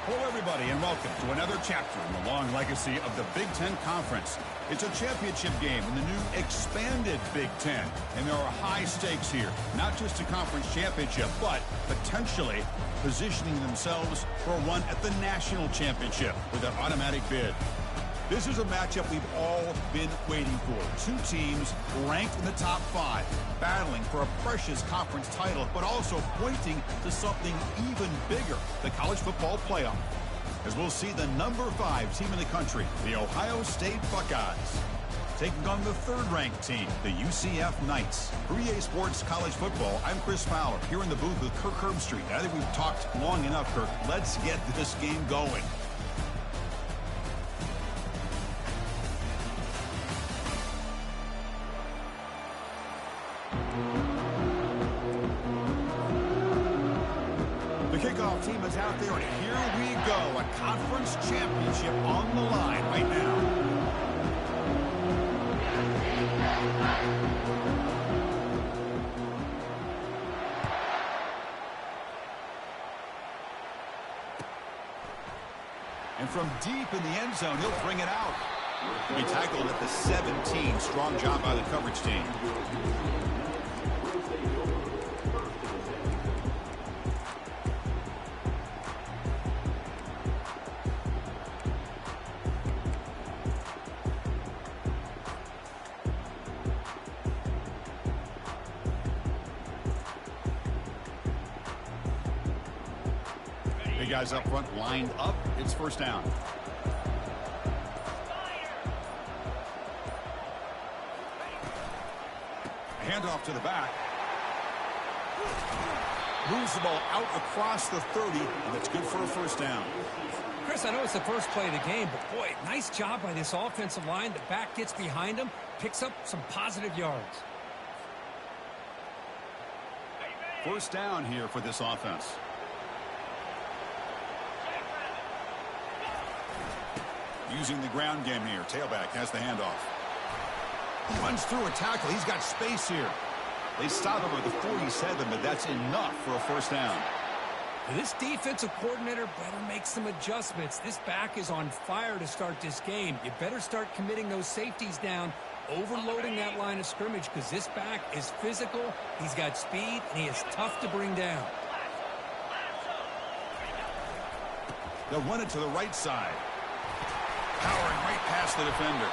Hello, everybody, and welcome to another chapter in the long legacy of the Big Ten Conference. It's a championship game in the new expanded Big Ten, and there are high stakes here. Not just a conference championship, but potentially positioning themselves for a run at the national championship with an automatic bid. This is a matchup we've all been waiting for. Two teams ranked in the top 5, battling for a precious conference title, but also pointing to something even bigger, the college football playoff. As we'll see the number 5 team in the country, the Ohio State Buckeyes, taking on the 3rd-ranked team, the UCF Knights. For EA Sports College Football, I'm Chris Fowler, here in the booth with Kirk Herbstreit. I think we've talked long enough, Kirk. Let's get this game going. The kickoff team is out there, and here we go. A conference championship on the line right now. And from deep in the end zone, he'll bring it out. He'll be tackled at the 17. Strong job by the coverage team. Guys up front lined up. It's first down. Handoff to the back. Moves the ball out across the 30, and that's good for a first down. Chris, I know it's the first play of the game, but boy, nice job by this offensive line. The back gets behind him, picks up some positive yards. First down here for this offense. Using the ground game here. Tailback has the handoff. Runs through a tackle. He's got space here. They stop him at the 47, but that's enough for a first down. This defensive coordinator better make some adjustments. This back is on fire to start this game. You better start committing those safeties down, overloading that line of scrimmage, because this back is physical, he's got speed, and he is tough to bring down. They'll run it to the right side. Powering right past the defender.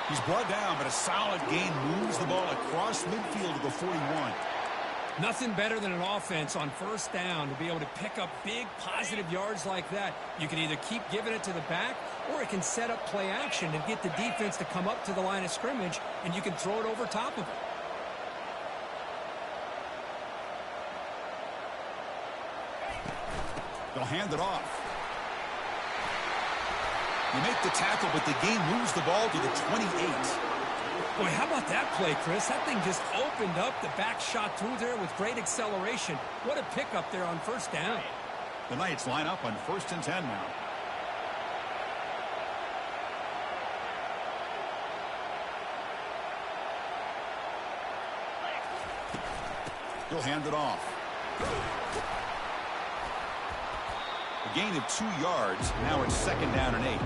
He's brought down, but a solid gain moves the ball across midfield to the 41. Nothing better than an offense on first down to be able to pick up big positive yards like that. You can either keep giving it to the back, or it can set up play action and get the defense to come up to the line of scrimmage, and you can throw it over top of it. They'll hand it off. You make the tackle, but the game moves the ball to the 28. Boy, how about that play, Chris? That thing just opened up. The back shot through there with great acceleration. What a pickup there on first down. The Knights line up on 1st and 10 now. He'll hand it off. A gain of 2 yards. Now it's 2nd down and 8.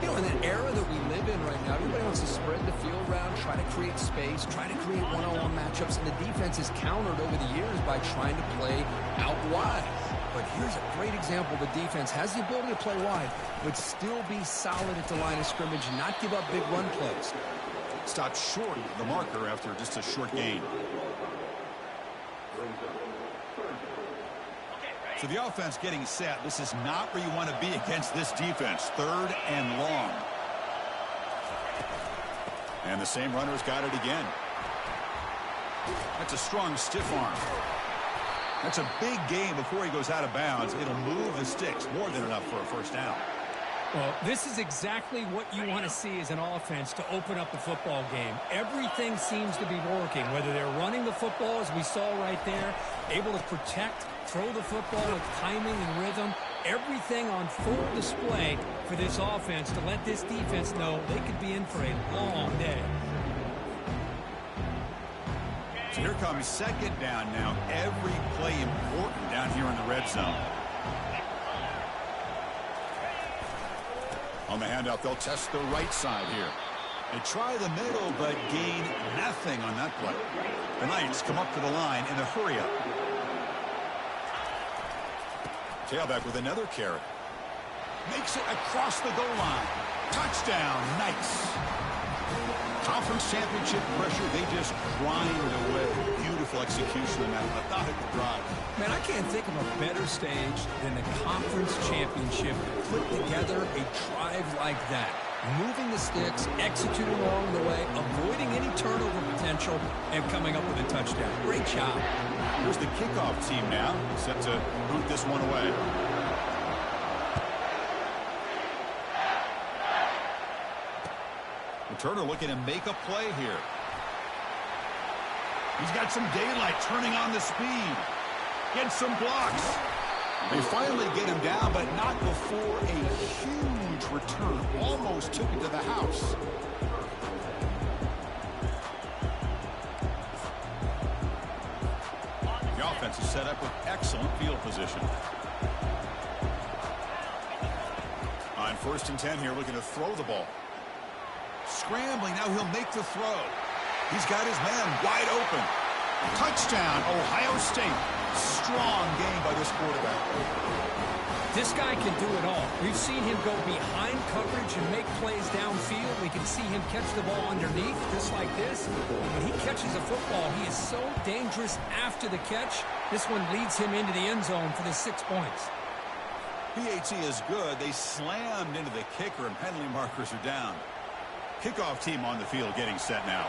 You know, in the era that we live in right now, everybody wants to spread the field around, try to create space, try to create one-on-one matchups, and the defense is countered over the years by trying to play out wide. But here's a great example. The defense has the ability to play wide, but still be solid at the line of scrimmage and not give up big run plays. Stopped short of the marker after just a short gain. So the offense getting set. This is not where you want to be against this defense. 3rd and long. And the same runner's got it again. That's a strong stiff arm. That's a big gain before he goes out of bounds. It'll move the sticks. More than enough for a first down. Well, this is exactly what you want to see as an offense to open up the football game. Everything seems to be working, whether they're running the football, as we saw right there, able to protect, throw the football with timing and rhythm. Everything on full display for this offense to let this defense know they could be in for a long day. So here comes 2nd down now. Every play important down here in the red zone. On the handoff, they'll test the right side here. They try the middle, but gain nothing on that play. The Knights come up to the line in a hurry-up. Tailback with another carry. Makes it across the goal line. Touchdown, Knights. Conference championship pressure, they just grind away. Beautiful execution on that methodical drive. Man, I can't think of a better stage than the conference championship to put together a drive like that. Moving the sticks, executing along the way, avoiding any turnover potential, and coming up with a touchdown. Great job. Here's the kickoff team now, set to hunt this one away. Turner looking to make a play here. He's got some daylight, turning on the speed. Gets some blocks. They finally get him down, but not before a huge return. Almost took it to the house. The offense is set up with excellent field position. On 1st and 10 here, looking to throw the ball. Scrambling, now he'll make the throw. He's got his man wide open. Touchdown, Ohio State. Strong game by this quarterback. This guy can do it all. We've seen him go behind coverage and make plays downfield. We can see him catch the ball underneath, just like this. When he catches a football, he is so dangerous after the catch. This one leads him into the end zone for the 6 points. PAT is good. They slammed into the kicker, and penalty markers are down. Kickoff team on the field getting set now.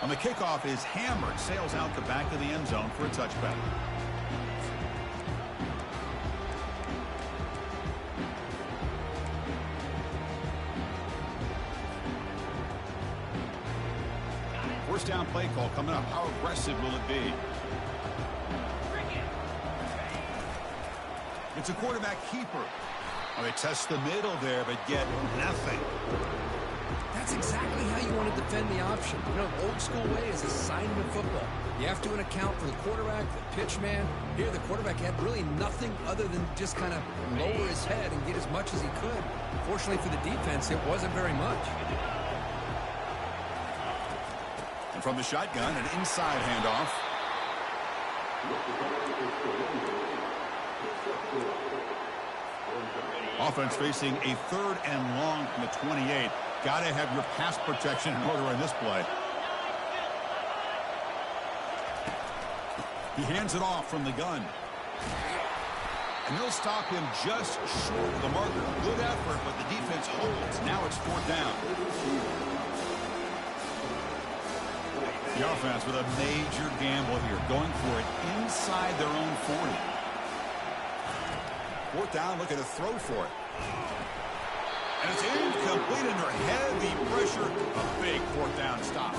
On the kickoff is hammered, sails out the back of the end zone for a touchback. First down play call coming up. How aggressive will it be? It's a quarterback keeper. Well, they test the middle there, but get nothing. That's exactly how you want to defend the option. You know, old school way is assignment football. You have to account for the quarterback, the pitch man. Here, the quarterback had really nothing other than just kind of lower his head and get as much as he could. Fortunately for the defense, it wasn't very much. And from the shotgun, an inside handoff. Offense facing a 3rd and long from the 28. Got to have your pass protection in order in this play. He hands it off from the gun. And they'll stop him just short of the marker. Good effort, but the defense holds. Now it's 4th down. The offense with a major gamble here, going for it inside their own 40. 4th down, looking to throw for it. And it's incomplete under heavy pressure. A big 4th down stop.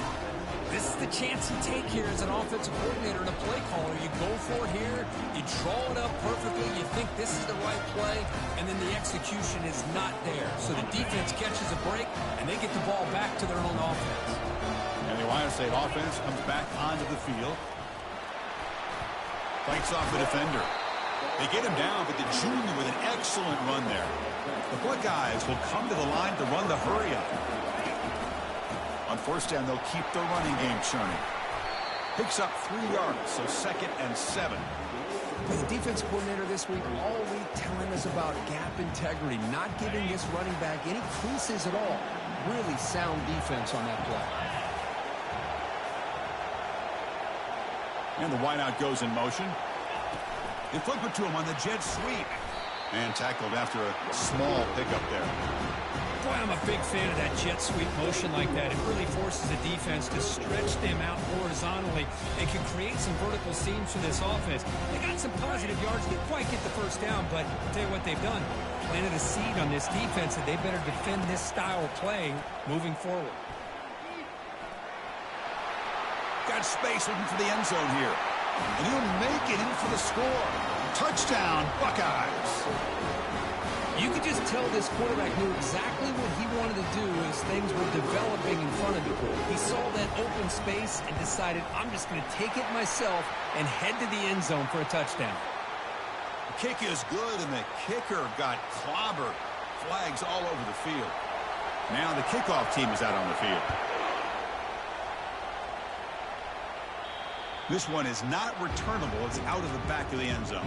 This is the chance you take here as an offensive coordinator and a play caller. You go for it here, you draw it up perfectly, you think this is the right play, and then the execution is not there. So the defense catches a break, and they get the ball back to their own offense. And the Ohio State offense comes back onto the field. Fights off the defender. They get him down, but the junior with an excellent run there. The Buckeyes will come to the line to run the hurry-up. On 1st down, they'll keep the running game churning. Picks up 3 yards, so 2nd and 7. The defense coordinator this week all week telling us about gap integrity, not giving this running back any creases at all. Really sound defense on that play. And the wideout goes in motion. They flip it to him on the jet sweep. And tackled after a small pickup there. Boy, I'm a big fan of that jet sweep motion like that. It really forces the defense to stretch them out horizontally and can create some vertical seams for this offense. They got some positive yards. Didn't quite get the 1st down, but I'll tell you what they've done. Planted a seed on this defense that they better defend this style of play moving forward. Got space looking for the end zone here. And he'll make it in for the score. Touchdown, Buckeyes. You could just tell this quarterback knew exactly what he wanted to do as things were developing in front of him. He saw that open space and decided, I'm just going to take it myself and head to the end zone for a touchdown. Kick is good, and the kicker got clobbered. Flags all over the field. Now the kickoff team is out on the field. This one is not returnable. It's out of the back of the end zone.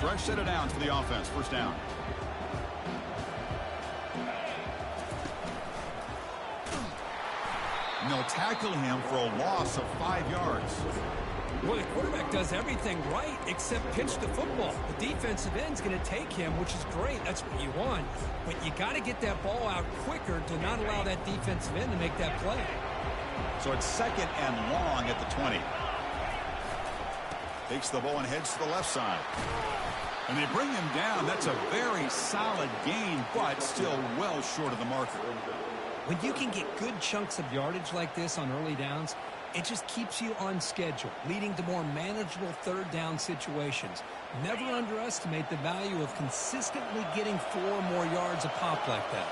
Fresh set of downs for the offense. First down. And they'll tackle him for a loss of 5 yards. Well, the quarterback does everything right except pitch the football. The defensive end's going to take him, which is great. That's what you want. But you got to get that ball out quicker to not allow that defensive end to make that play. So it's 2nd and long at the 20. Takes the ball and heads to the left side. And they bring him down. That's a very solid gain, but still well short of the marker. When you can get good chunks of yardage like this on early downs, it just keeps you on schedule, leading to more manageable third down situations. Never underestimate the value of consistently getting 4 or more yards a pop like that.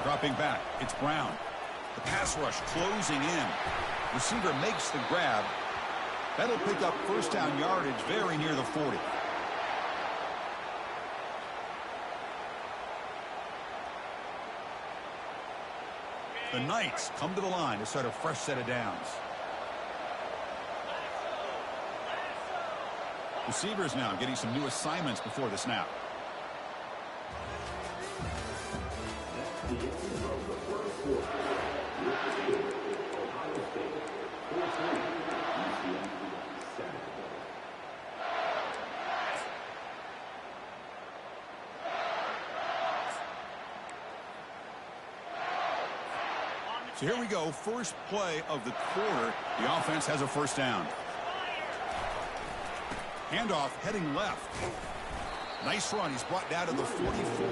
Dropping back, it's Brown. The pass rush closing in. Receiver makes the grab. That'll pick up first down yardage very near the 40. The Knights come to the line to start a fresh set of downs. Receivers now getting some new assignments before the snap. So here we go, first play of the quarter. The offense has a first down. Handoff heading left. Nice run. He's brought down to the 44.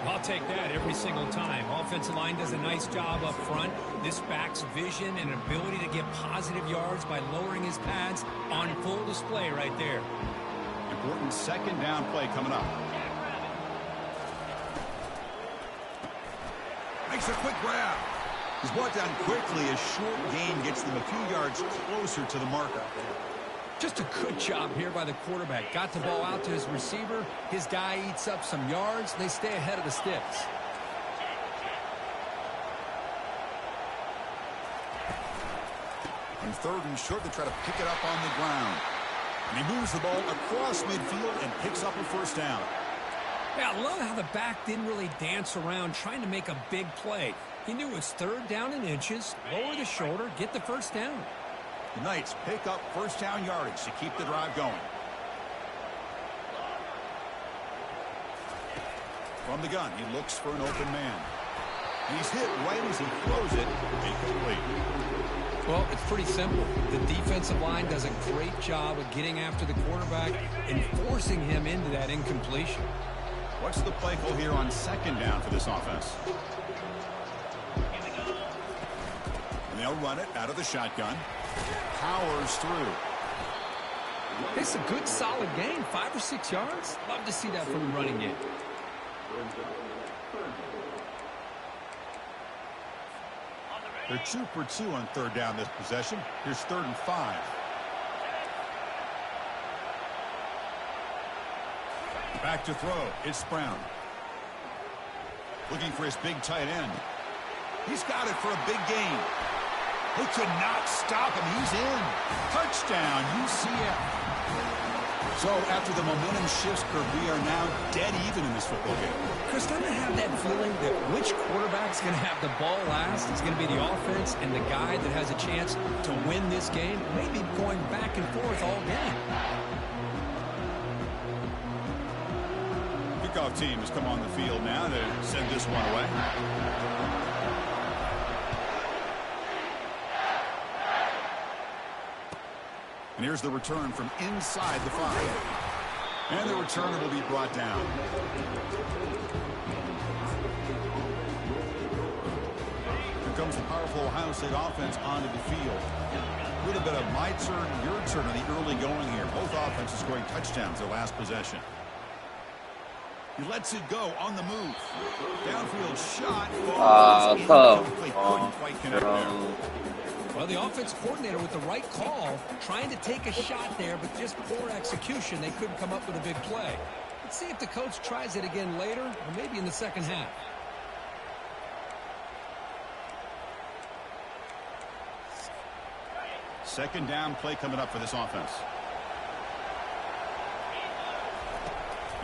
I'll take that every single time. Offensive line does a nice job up front. This back's vision and ability to get positive yards by lowering his pads on full display right there. Important second down play coming up. Makes a quick grab. He's brought down quickly. A short gain gets them a few yards closer to the marker. Just a good job here by the quarterback. Got the ball out to his receiver. His guy eats up some yards. They stay ahead of the sticks. On 3rd and short, they try to pick it up on the ground. And he moves the ball across midfield and picks up a first down. Yeah, I love how the back didn't really dance around trying to make a big play. He knew it was 3rd down in inches, lower the shoulder, get the first down. The Knights pick up first down yardage to keep the drive going. From the gun, he looks for an open man. He's hit right as he throws it. Incomplete. Well, it's pretty simple. The defensive line does a great job of getting after the quarterback and forcing him into that incompletion. What's the play call here on 2nd down for this offense? And they'll run it out of the shotgun. Powers through. It's a good, solid gain. 5 or 6 yards. Love to see that from the running game. They're 2 for 2 on 3rd down this possession. Here's 3rd and 5. Back to throw. It's Brown. Looking for his big tight end. He's got it for a big gain. He could not stop him. He's in. Touchdown, UCF. So after the momentum shifts, Kirk, we are now dead even in this football game. Chris, don't I have that feeling that which quarterback's going to have the ball last is going to be the offense, and the guy that has a chance to win this game may be going back and forth all game. Kickoff team has come on the field now to send this one away. And here's the return from inside the 5. And the returner will be brought down. Here comes the powerful Ohio State offense onto the field. A little bit of my turn, your turn on the early going here. Both offenses scoring touchdowns their last possession. He lets it go on the move. Downfield shot. Couldn't quite connect there. Well, the offense coordinator with the right call, trying to take a shot there, but just poor execution. They couldn't come up with a big play. Let's see if the coach tries it again later, or maybe in the second half. Second down play coming up for this offense.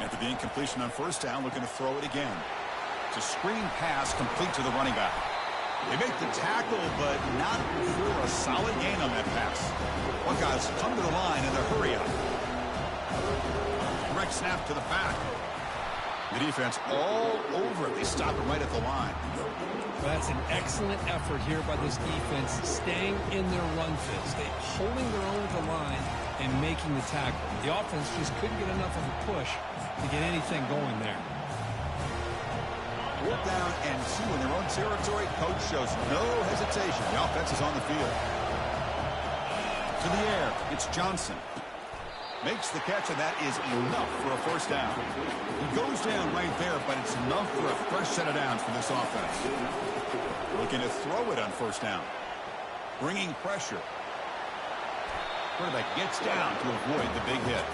After the incompletion on first down, looking to throw it again. It's a screen pass complete to the running back. They make the tackle, but not for a solid gain on that pass. Buckeyes come to the line in a hurry-up. Direct snap to the back. The defense all over it. They stop it right at the line. Well, that's an excellent effort here by this defense, staying in their run fits. They holding their own with the line and making the tackle. The offense just couldn't get enough of a push to get anything going there. 4th down and 2 in their own territory. Coach shows no hesitation. The offense is on the field. To the air, it's Johnson. Makes the catch, and that is enough for a first down. He goes down right there, but it's enough for a fresh set of downs for this offense. Looking to throw it on first down. Bringing pressure. Quarterback gets down to avoid the big hit.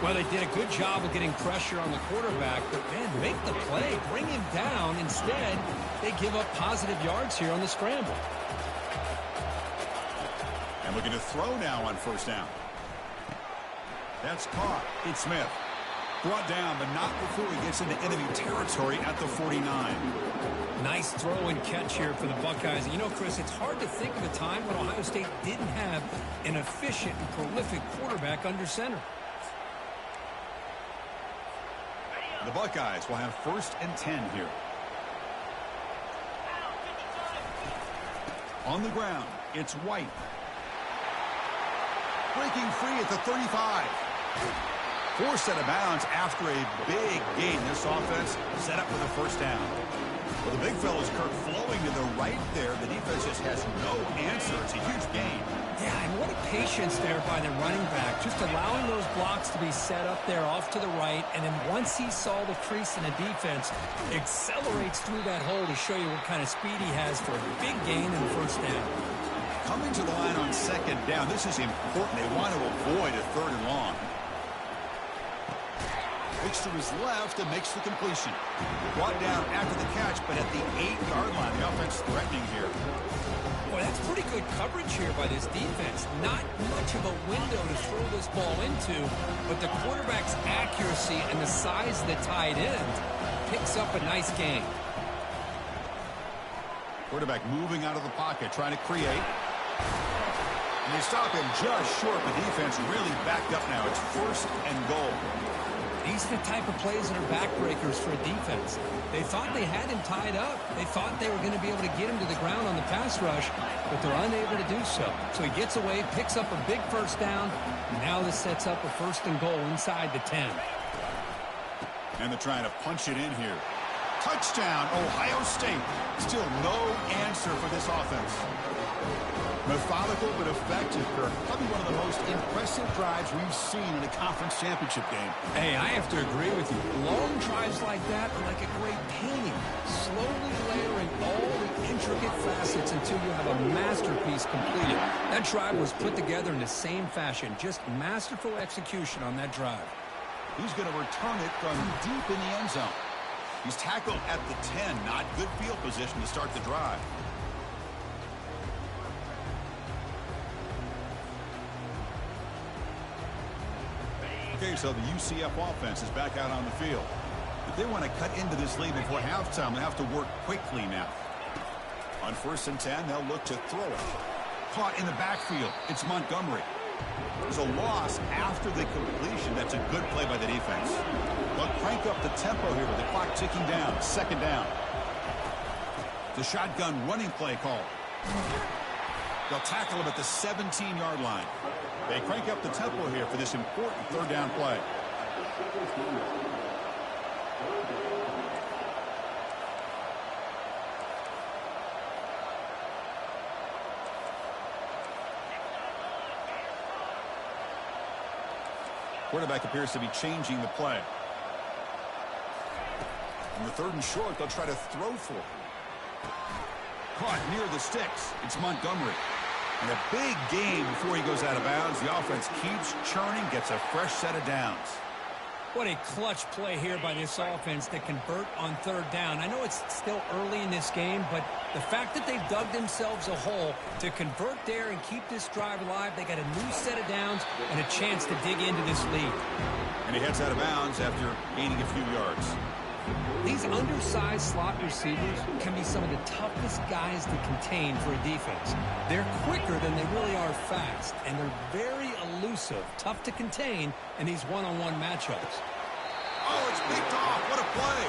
Well, they did a good job of getting pressure on the quarterback, but, man, make the play. Bring him down. Instead, they give up positive yards here on the scramble. And looking to throw now on first down. That's caught. It's Smith. Brought down, but not before he gets into enemy territory at the 49. Nice throw and catch here for the Buckeyes. You know, Chris, it's hard to think of a time when Ohio State didn't have an efficient and prolific quarterback under center. The Buckeyes will have 1st and 10 here. On the ground, it's White. Breaking free at the 35. Forced out of bounds after a big gain. This offense set up with a first down. Well, the big fella's Kirk flowing to the right there. The defense just has no answer. It's a huge gain. Yeah, and what a patience there by the running back. Just allowing those blocks to be set up there off to the right. And then once he saw the crease in the defense, accelerates through that hole to show you what kind of speed he has for a big gain in the first down. Coming to the line on second down. This is important. They want to avoid a 3rd and long. Looks to his left and makes the completion. Brought down after the catch, but at the 8-yard line. The offense threatening here. Boy, that's pretty good coverage here by this defense. Not much of a window to throw this ball into, but the quarterback's accuracy and the size of the tight end picks up a nice gain. Quarterback moving out of the pocket, trying to create. And they stop him just short. The defense really backed up now. It's 1st and goal. These are the type of plays that are backbreakers for a defense. They thought they had him tied up. They thought they were going to be able to get him to the ground on the pass rush, but they're unable to do so. So he gets away, picks up a big first down. Now this sets up a 1st and goal inside the 10. And they're trying to punch it in here. Touchdown, Ohio State. Still no answer for this offense. Methodical but effective, Kirk. Probably one of the most impressive drives we've seen in a conference championship game. Hey, I have to agree with you. Long drives like that are like a great painting. Slowly layering all the intricate facets until you have a masterpiece completed. That drive was put together in the same fashion. Just masterful execution on that drive. He's going to return it from deep in the end zone. He's tackled at the 10. Not good field position to start the drive. Okay, so the UCF offense is back out on the field. If they want to cut into this lead before halftime, they have to work quickly now. On 1st and 10, they'll look to throw it. Caught in the backfield. It's Montgomery. There's a loss after the completion. That's a good play by the defense. They'll crank up the tempo here with the clock ticking down. 2nd down. The shotgun running play call. They'll tackle him at the 17-yard line. They crank up the tempo here for this important 3rd down play. Quarterback appears to be changing the play. On the 3rd and short, they'll try to throw for it. Caught near the sticks. It's Montgomery. And a big game before he goes out of bounds. The offense keeps churning, gets a fresh set of downs. What a clutch play here by this offense to convert on 3rd down. I know it's still early in this game, but the fact that they've dug themselves a hole to convert there and keep this drive alive, they got a new set of downs and a chance to dig into this lead. And he heads out of bounds after gaining a few yards. These undersized slot receivers can be some of the toughest guys to contain for a defense. They're quicker than they really are fast, and they're very elusive, tough to contain in these one-on-one matchups. Oh, it's picked off. What a play.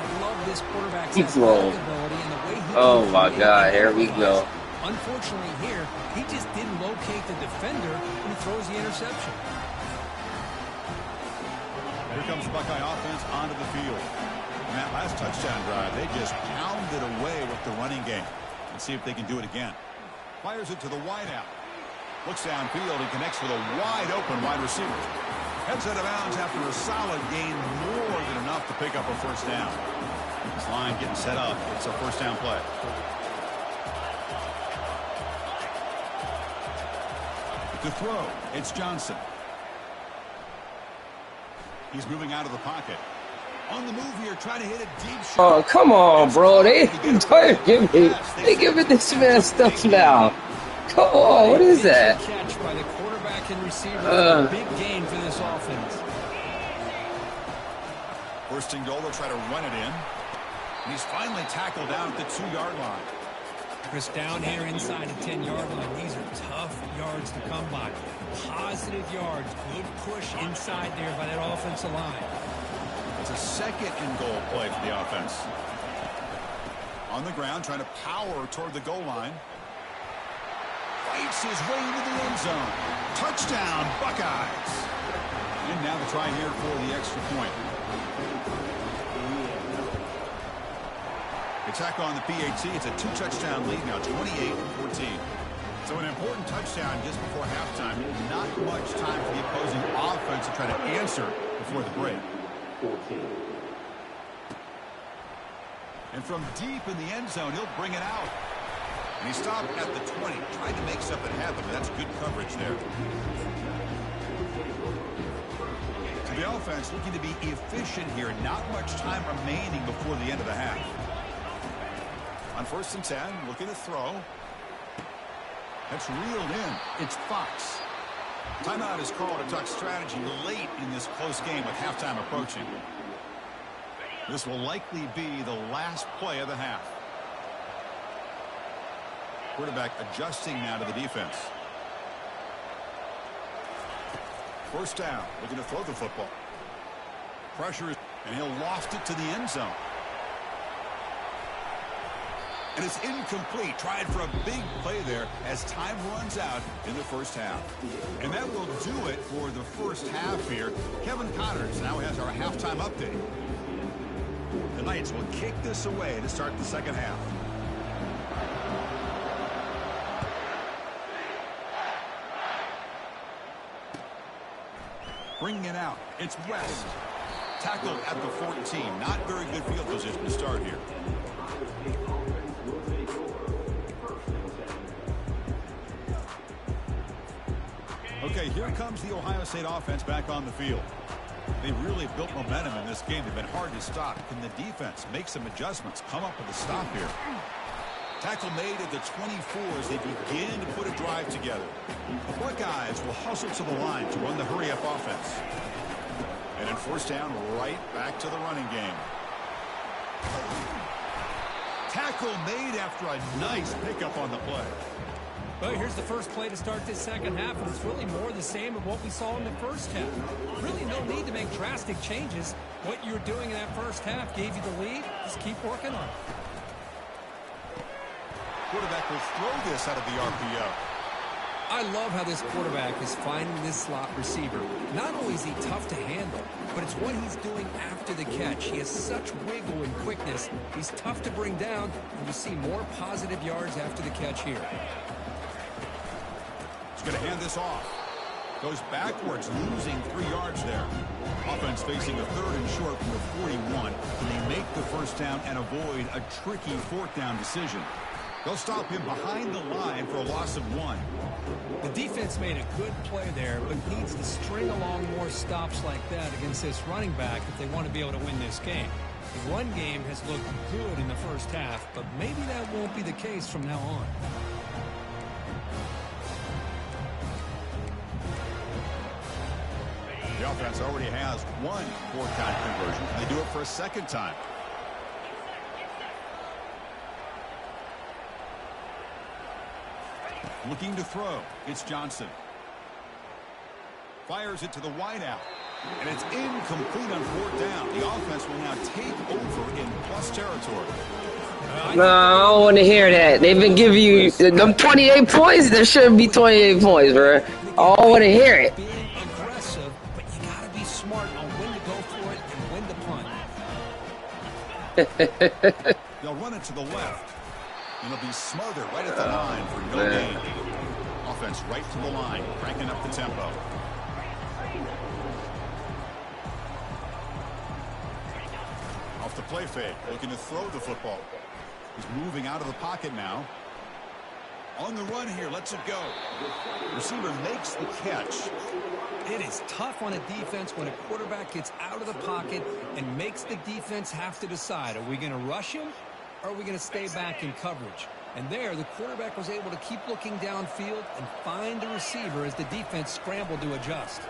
I love this quarterback's He's rolled. ability and the way he Oh my God, here we go. Unfortunately here, he just didn't locate the defender when he throws the interception. Here comes the Buckeye offense onto the field. In that last touchdown drive, they just pounded away with the running game. Let's see if they can do it again. Fires it to the wideout. Looks downfield and connects with a wide-open wide receiver. Heads out of bounds after a solid gain, more than enough to pick up a 1st down. This line getting set up. It's a 1st down play. To throw, it's Johnson. He's moving out of the pocket. On the move here, trying to hit a deep shot. Oh, come on, bro. They giving this man stuff now. Come on, what is that? Catch by the quarterback and receiver. Big gain for this offense. 1st and goal, they'll try to run it in. And he's finally tackled down at the 2-yard line. Chris, down here inside the 10-yard line, these are tough yards to come by. Positive yards, good push inside there by that offensive line. It's a 2nd and goal play for the offense. On the ground, trying to power toward the goal line. Fights his way into the end zone. Touchdown, Buckeyes. And now the try here for the extra point. Attack on the PAT. It's a 2-touchdown lead now, 28-14. So an important touchdown just before halftime. Not much time for the opposing offense to try to answer before the break. And from deep in the end zone, he'll bring it out. And he stopped at the 20, trying to make something happen, but that's good coverage there. So the offense looking to be efficient here. Not much time remaining before the end of the half. On 1st and 10, looking to throw. That's reeled in. It's Fox. Timeout is called to talk strategy late in this close game with halftime approaching. This will likely be the last play of the half. Quarterback adjusting now to the defense. 1st down, looking to throw the football. Pressure, and he'll loft it to the end zone. And it's incomplete. Tried for a big play there as time runs out in the 1st half. And that will do it for the 1st half here. Kevin Connors now has our halftime update. The Knights will kick this away to start the 2nd half. Bringing it out. It's West. Tackled at the 14. Not very good field position to start here. Okay, here comes the Ohio State offense back on the field. They really built momentum in this game. They've been hard to stop. Can the defense make some adjustments? Come up with a stop here. Tackle made at the 24 as they begin to put a drive together. The Buckeyes will hustle to the line to run the hurry-up offense. And in 1st down, right back to the running game. Tackle made after a nice pickup on the play. Well, here's the first play to start this 2nd half, and it's really more the same of what we saw in the 1st half. Really no need to make drastic changes. What you were doing in that 1st half gave you the lead. Just keep working on it. Quarterback will throw this out of the RPO. I love how this quarterback is finding this slot receiver. Not only is he tough to handle, but it's what he's doing after the catch. He has such wiggle and quickness. He's tough to bring down, and you see more positive yards after the catch here. He's going to hand this off. Goes backwards, losing 3 yards there. Offense facing a 3rd and short from the 41. Can they make the first down and avoid a tricky 4th down decision? They'll stop him behind the line for a loss of 1. The defense made a good play there, but needs to string along more stops like that against this running back if they want to be able to win this game. The run game has looked good in the first half, but maybe that won't be the case from now on. The offense already has 1 4-down conversion. They do it for a 2nd time. Looking to throw. It's Johnson. Fires it to the wideout. And it's incomplete on 4th down. The offense will now take over in plus territory. No, I don't want to hear that. They've been giving you them 28 points. There shouldn't be 28 points, bro. I don't want to hear it. Being aggressive, but you got to be smart on when to go for it and when to punt. They'll run it to the left. And it'll be smothered right at the line for no gain. Offense right to the line, cranking up the tempo. Off the play fake, looking to throw the football. He's moving out of the pocket now. On the run here, lets it go. Receiver makes the catch. It is tough on a defense when a quarterback gets out of the pocket and makes the defense have to decide, are we going to rush him or are we going to stay back in coverage? And there, the quarterback was able to keep looking downfield and find the receiver as the defense scrambled to adjust.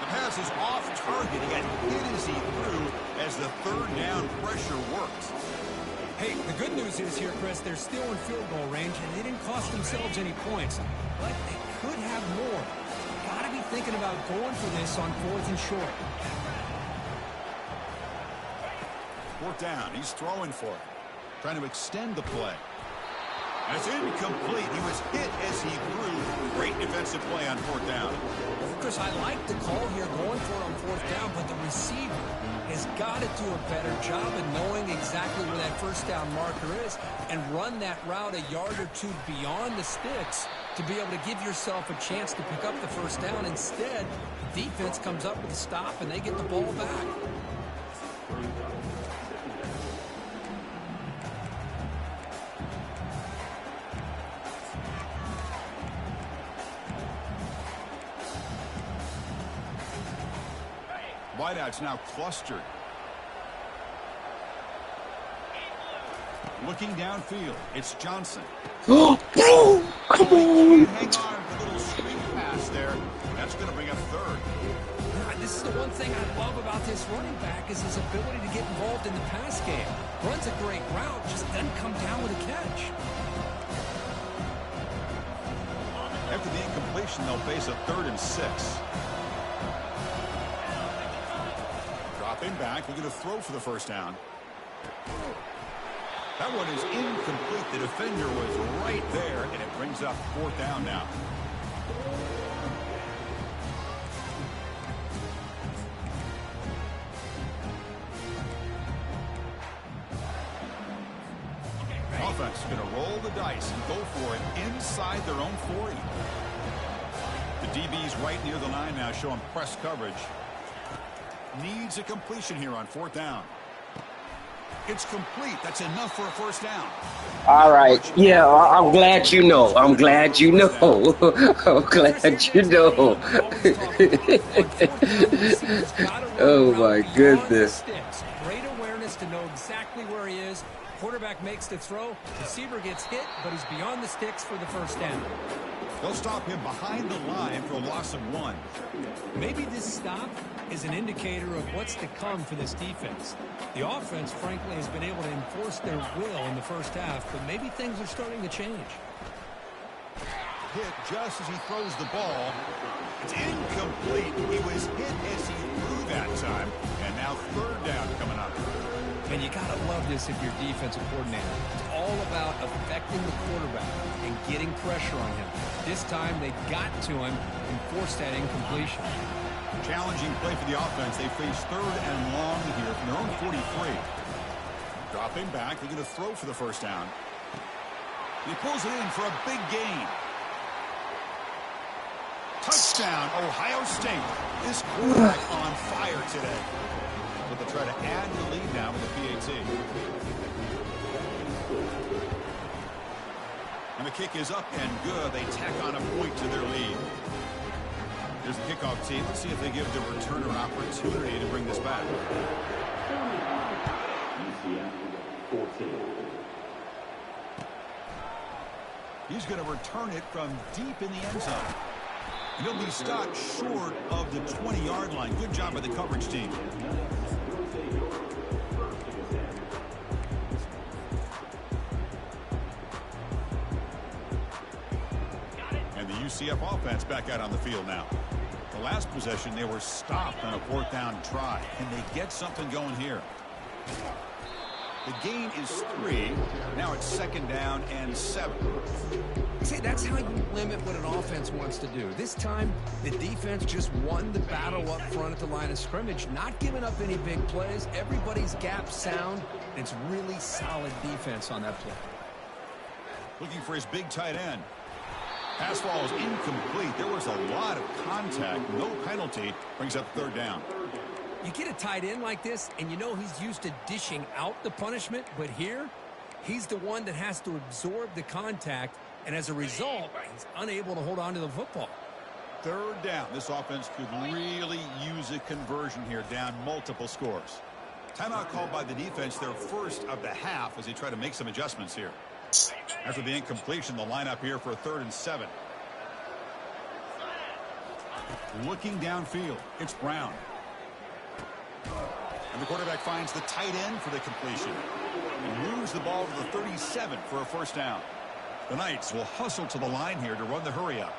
The pass is off target. He got hit as he threw as the 3rd down pressure worked. Hey, the good news is here, Chris, they're still in field goal range, and they didn't cost themselves any points. But they could have more. Got to be thinking about going for this on 4th and short. 4th down. He's throwing for it. Trying to extend the play. And it's incomplete. He was hit as he threw. Great defensive play on 4th down. Chris, I like the call here going for it on 4th down, but the receiver has got to do a better job of knowing exactly where that 1st down marker is and run that route a yard or 2 beyond the sticks to be able to give yourself a chance to pick up the 1st down. Instead, the defense comes up with a stop and they get the ball back. Wideouts now clustered. Looking downfield, it's Johnson. Oh, bro, come on. Hang on for a little screen pass there. That's going to bring up 3rd. This is the one thing I love about this running back is his ability to get involved in the pass game. Runs a great route, just doesn't come down with a catch. After the incompletion, they'll face a 3rd and 6. Dropping back, looking to throw for the 1st down. That one is incomplete. The defender was right there, and it brings up 4th down now. Offense is going to roll the dice and go for it inside their own 40. The DB's right near the line now, showing press coverage. Needs a completion here on 4th down. It's complete. That's enough for a 1st down. All right. Yeah, I'm glad you know. I'm glad you know. I'm glad you know. Oh, my goodness. Great awareness to know exactly where he is. Quarterback makes the throw. Receiver gets hit, but he's beyond the sticks for the 1st down. They'll stop him behind the line for a loss of 1. Maybe this stop is an indicator of what's to come for this defense. The offense, frankly, has been able to enforce their will in the 1st half, but maybe things are starting to change. Hit just as he throws the ball. It's incomplete. He was hit as he threw that time. And now 3rd down coming up. And you got to love this if you're defensive coordinator. It's all about affecting the quarterback and getting pressure on him. This time they got to him and forced that incompletion. Challenging play for the offense. They face 3rd and long here from their own 43. Dropping back. They're going to throw for the 1st down. He pulls it in for a big gain. Touchdown, Ohio State. This quarterback on fire today. But they'll try to add the lead now with the PAT. And the kick is up and good. They tack on a point to their lead. Here's the kickoff team. Let's see if they give the returner an opportunity to bring this back. He's going to return it from deep in the end zone. And he'll be stopped short of the 20-yard line. Good job by the coverage team. And the UCF offense back out on the field now. The last possession, they were stopped on a 4th down try. Can they get something going here? The gain is 3. Now it's 2nd down and 7. See, that's how you limit what an offense wants to do. This time, the defense just won the battle up front at the line of scrimmage, not giving up any big plays. Everybody's gap sound, and it's really solid defense on that play. Looking for his big tight end. Pass ball is incomplete. There was a lot of contact. No penalty. Brings up 3rd down. You get a tight end like this, and you know he's used to dishing out the punishment, but here, he's the one that has to absorb the contact, and as a result, he's unable to hold on to the football. 3rd down. This offense could really use a conversion here, down multiple scores. Timeout called by the defense, their first of the half, as they try to make some adjustments here. After the incompletion, the lineup here for a 3rd and 7. Looking downfield, it's Brown. And the quarterback finds the tight end for the completion. And moves the ball to the 37 for a 1st down. The Knights will hustle to the line here to run the hurry up.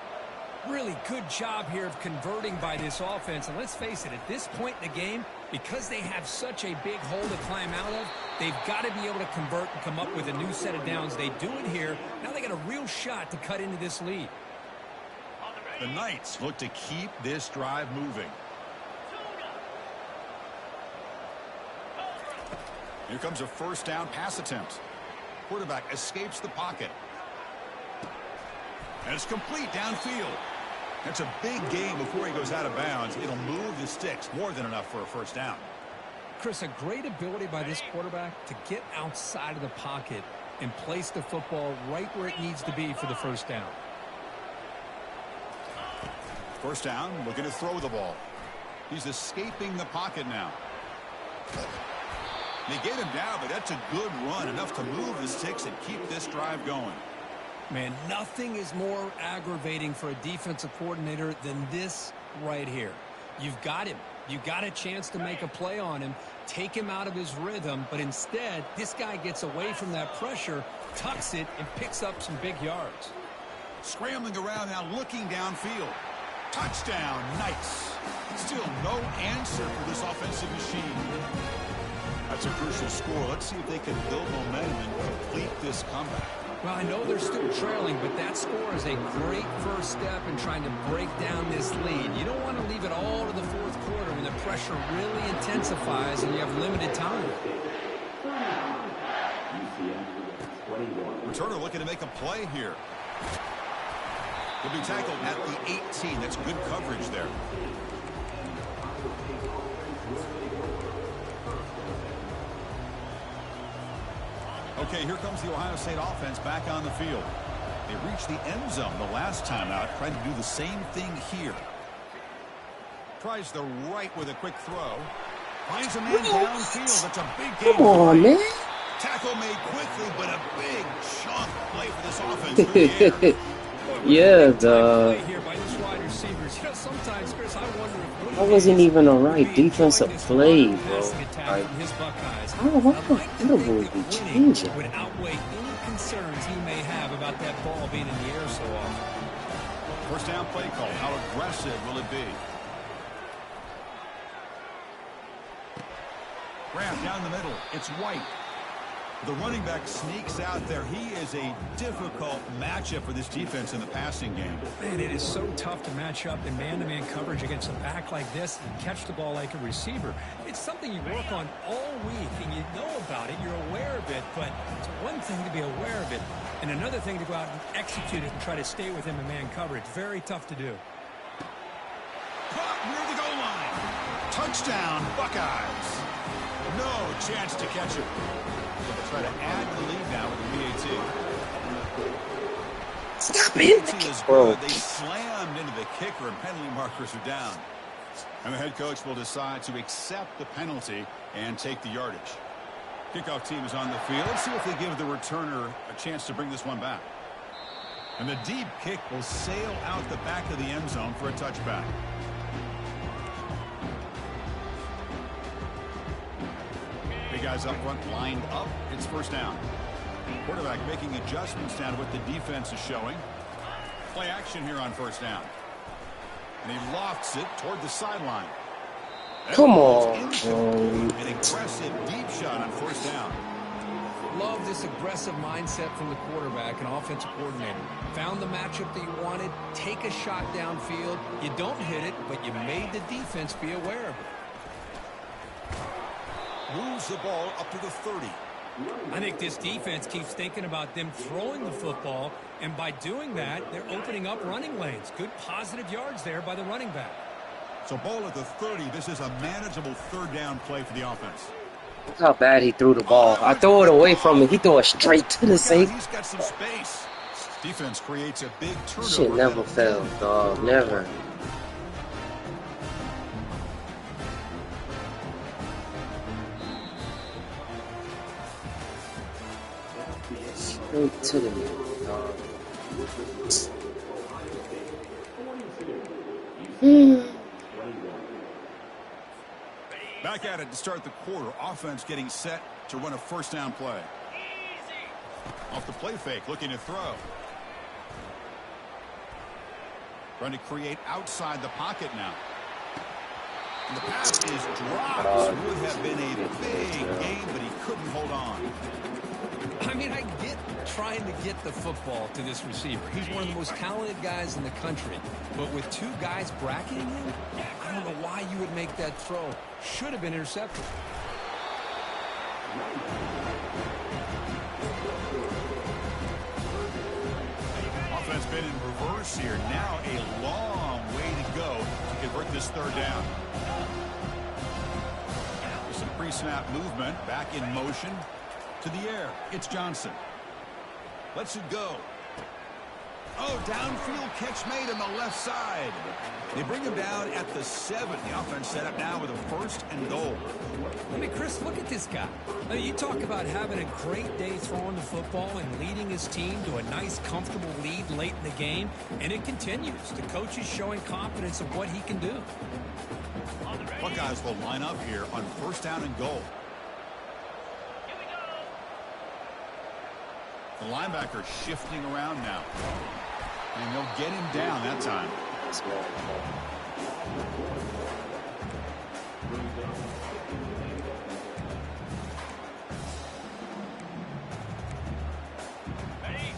Really good job here of converting by this offense. And let's face it, at this point in the game, because they have such a big hole to climb out of, they've got to be able to convert and come up with a new set of downs. They do it here. Now they got a real shot to cut into this lead. The Knights look to keep this drive moving. Here comes a 1st down pass attempt. Quarterback escapes the pocket. And it's complete downfield. That's a big gain before he goes out of bounds. It'll move the sticks. More than enough for a 1st down. Chris, a great ability by this quarterback to get outside of the pocket and place the football right where it needs to be for the 1st down. 1st down, looking to throw the ball. He's escaping the pocket now. They get him down, but that's a good run, enough to move the sticks and keep this drive going. Man, nothing is more aggravating for a defensive coordinator than this right here. You've got him. You've got a chance to make a play on him, take him out of his rhythm, but instead, this guy gets away from that pressure, tucks it, and picks up some big yards. Scrambling around now, looking downfield. Touchdown, Knights. Still no answer for this offensive machine. That's a crucial score. Let's see if they can build momentum and complete this comeback. Well, I know they're still trailing, but that score is a great first step in trying to break down this lead. You don't want to leave it all to the 4th quarter when the pressure really intensifies and you have limited time. Returner looking to make a play here. He'll be tackled at the 18. That's good coverage there. Okay, here comes the Ohio State offense back on the field. They reached the end zone the last time out, trying to do the same thing here. Tries the right with a quick throw. Finds a man downfield. That's a big game. Come on, man. Tackle made quickly, but a big chunk play for this offense through the air. Yeah, Sometimes, Chris, I wonder if that wasn't even a right defensive play, bro. How would be changing? Would outweigh any concerns he may have about that ball being in the air so often. 1st down play call. How aggressive will it be? Grab down the middle. It's White. The running back sneaks out there. He is a difficult matchup for this defense in the passing game. Man, it is so tough to match up in man-to-man coverage against a back like this and catch the ball like a receiver. It's something you work on all week, and you know about it. You're aware of it, but it's one thing to be aware of it, and another thing to go out and execute it and try to stay with him in man coverage. Very tough to do. Caught near the goal line. Touchdown, Buckeyes. No chance to catch it. They'll try to add the lead now with the PAT. Stop it. They slammed into the kicker, and penalty markers are down. And the head coach will decide to accept the penalty and take the yardage. Kickoff team is on the field. Let's see if they give the returner a chance to bring this one back. And the deep kick will sail out the back of the end zone for a touchback. Big guys up front lined up. It's first down. Quarterback making adjustments down to what the defense is showing. Play action here on first down. And he lofts it toward the sideline. Come on. An aggressive deep shot on first down. Love this aggressive mindset from the quarterback and offensive coordinator. Found the matchup that you wanted. Take a shot downfield. You don't hit it, but you made the defense be aware of it. Moves the ball up to the 30. I think this defense keeps thinking about them throwing the football, and by doing that, they're opening up running lanes. Good positive yards there by the running back. So ball at the 30. This is a manageable third down play for the offense. Look how bad he threw the ball. I throw it away from him. He threw it straight to the safety. He's got some space. Defense creates a big turnover. Shit never fails, dog. Never. Straight to the middle, dog. Back at it to start the quarter. Offense getting set to run a first down play. Off the play fake, looking to throw. Trying to create outside the pocket now. And the pass is dropped. This would have been a big game, but he couldn't hold on. I mean, I get trying to get the football to this receiver. He's one of the most talented guys in the country. But with two guys bracketing him, I don't know why you would make that throw. Should have been intercepted. Offense been in reverse here. Now a long way to go to convert this third down. With some pre-snap movement, back in motion. To the air, it's Johnson. Lets it go. Oh, downfield catch made on the left side. They bring him down at the 7. The offense set up now with a first and goal. I mean, Chris, look at this guy. I mean, you talk about having a great day throwing the football and leading his team to a nice, comfortable lead late in the game, and it continues. The coach is showing confidence of what he can do. Buckeyes will line up here on first down and goal. The linebacker shifting around now. And they'll get him down that time.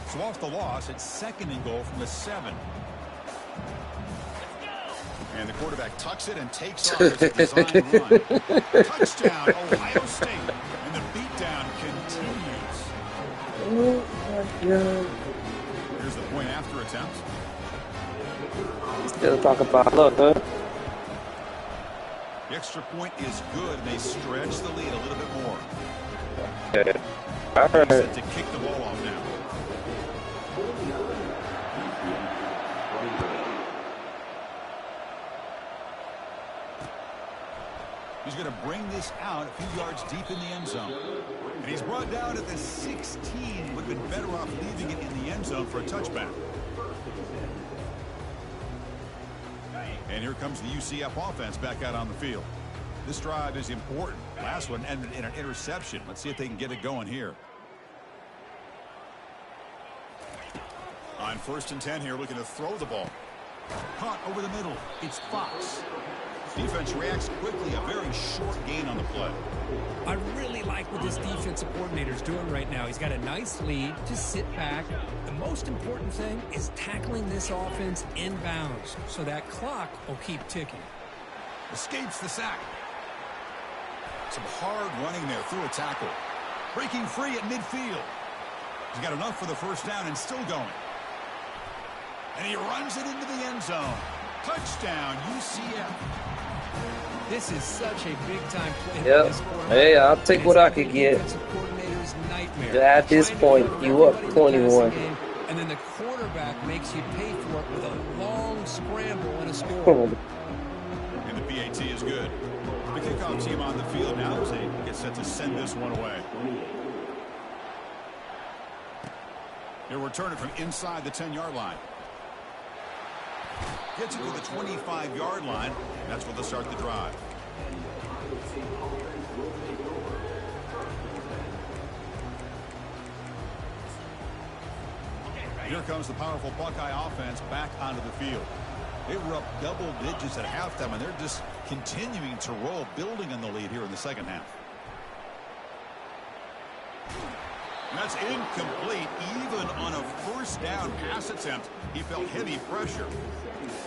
So off the loss, it's second and goal from the 7. And the quarterback tucks it and takes off his design run. Touchdown, Ohio State. And the beatdown continues. Oh my God. Here's the point after attempt. Still talk about look, huh? The extra point is good, and they stretch the lead a little bit more. Yeah. All right. Set to kick the ball off now. He's going to bring this out a few yards deep in the end zone. And he's brought down at the 16. Would have been better off leaving it in the end zone for a touchback. And here comes the UCF offense back out on the field. This drive is important. Last one ended in an interception. Let's see if they can get it going here. On first and 10 here, looking to throw the ball. Caught over the middle. It's Fox. Defense reacts quickly. A very short gain on the play. I really like what this defensive coordinator is doing right now. He's got a nice lead. Just sit back. The most important thing is tackling this offense inbounds so that clock will keep ticking. Escapes the sack. Some hard running there through a tackle. Breaking free at midfield. He's got enough for the first down and still going. And he runs it into the end zone. Touchdown, UCF. This is such a big-time play. Yep. Hey, I'll take what I could get. At this point, you up 21. And then the quarterback makes you pay for it with a long scramble and a score. And the PAT is good. The kickoff team on the field now as they get set to send this one away. He'll return it from inside the 10-yard line. Gets it to the 25-yard line. That's where they'll start the drive. Here comes the powerful Buckeye offense back onto the field. They were up double digits at halftime, and they're just continuing to roll, building on the lead here in the second half. And that's incomplete. Even on a first down pass attempt, he felt heavy pressure.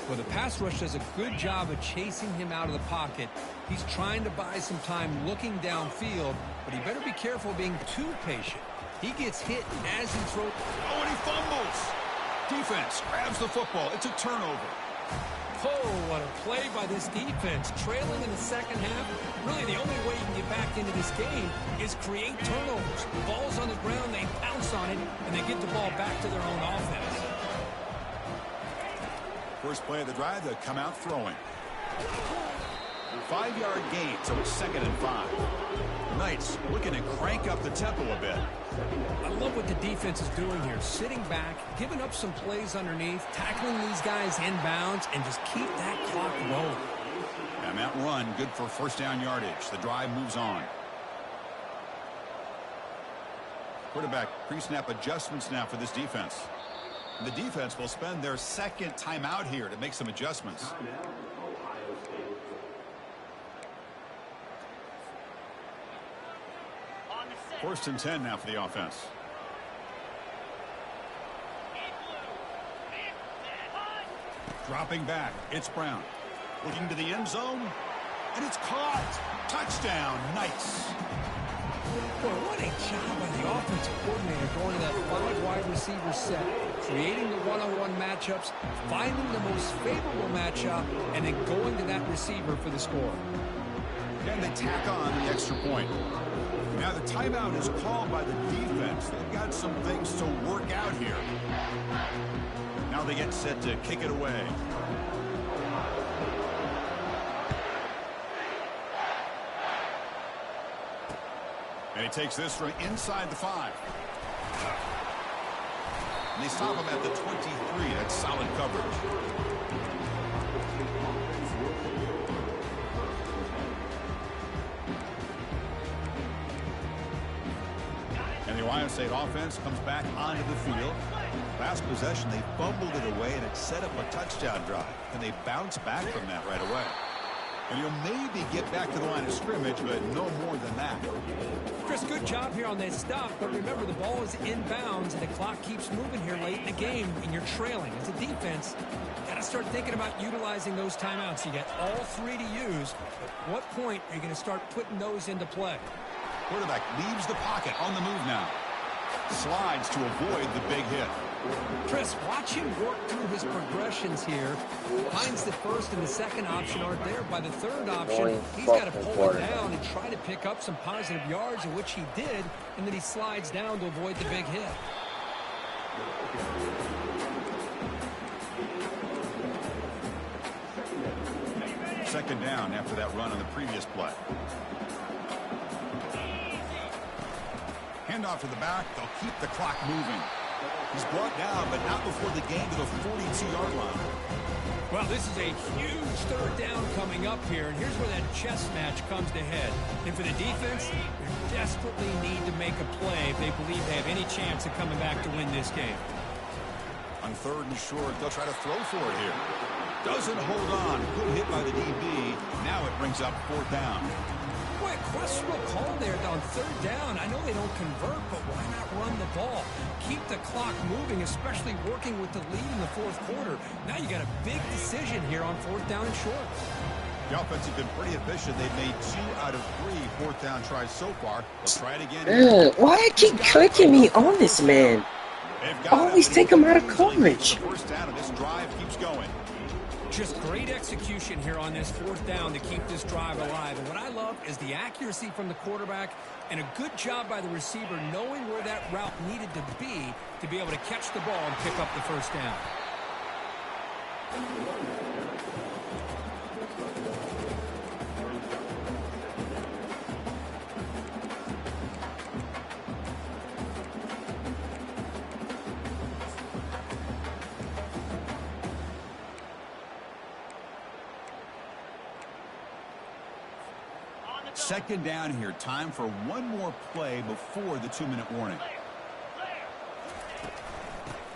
Well, the pass rush does a good job of chasing him out of the pocket. He's trying to buy some time looking downfield, but he better be careful being too patient. He gets hit as he throws. Oh, and he fumbles. Defense grabs the football. It's a turnover. Oh, what a play by this defense. Trailing in the second half. Really, the only way you can get back into this game is create turnovers. Ball's on the ground, they pounce on it, and they get the ball back to their own offense. First play of the drive, they'll come out throwing. 5-yard gain, so it's 2nd and 5. Knights looking to crank up the tempo a bit. I love what the defense is doing here. Sitting back, giving up some plays underneath, tackling these guys inbounds, and just keep that clock rolling. And that run, good for first down yardage. The drive moves on. Quarterback pre-snap adjustments now for this defense. And the defense will spend their second timeout here to make some adjustments. First and 10 now for the offense. Dropping back, it's Brown. Looking to the end zone, and it's caught. Touchdown, Knights. Boy, what a job by the offensive coordinator going to that 5 wide receiver set, creating the one-on-one matchups, finding the most favorable matchup, and then going to that receiver for the score. And they tack on the extra point. Now the timeout is called by the defense. They've got some things to work out here. Now they get set to kick it away. And he takes this from inside the 5. And they stop him at the 23. That's solid coverage. And the Ohio State offense comes back onto the field. Last possession, they fumbled it away, and it set up a touchdown drive. And they bounce back from that right away. And you'll maybe get back to the line of scrimmage, but no more than that. Chris, good job here on that stop, but remember the ball is inbounds and the clock keeps moving here late in the game and you're trailing. As a defense, got to start thinking about utilizing those timeouts. You got all 3 to use. At what point are you going to start putting those into play? Quarterback leaves the pocket on the move now. Slides to avoid the big hit. Chris, watch him work through his progressions here. Finds the first and the second option aren't there. By the third option, he's got to pull it down and try to pick up some positive yards, in which he did, and then he slides down to avoid the big hit. Second down after that run on the previous play. Handoff to the back. They'll keep the clock moving. He's brought down, but not before the gain to the 42-yard line. Well, this is a huge third down coming up here, and here's where that chess match comes to head. And for the defense, they desperately need to make a play if they believe they have any chance of coming back to win this game. On third and short, they'll try to throw for it here. Doesn't hold on. Good hit by the DB. Now it brings up 4th down. Boy, a questionable call there on third down. I know they don't convert, but why not run the ball? Keep the clock moving, especially working with the lead in the 4th quarter. Now you got a big decision here on 4th down and short. The offense has been pretty efficient. They've made 2 out of 3 4th down tries so far. They'll try it again. Why I keep clicking me on this man? Always take him out of coverage. The first down, and this drive keeps going. Just great execution here on this fourth down to keep this drive alive. And what I love is the accuracy from the quarterback and a good job by the receiver knowing where that route needed to be able to catch the ball and pick up the first down. Second down here. Time for one more play before the 2-minute warning.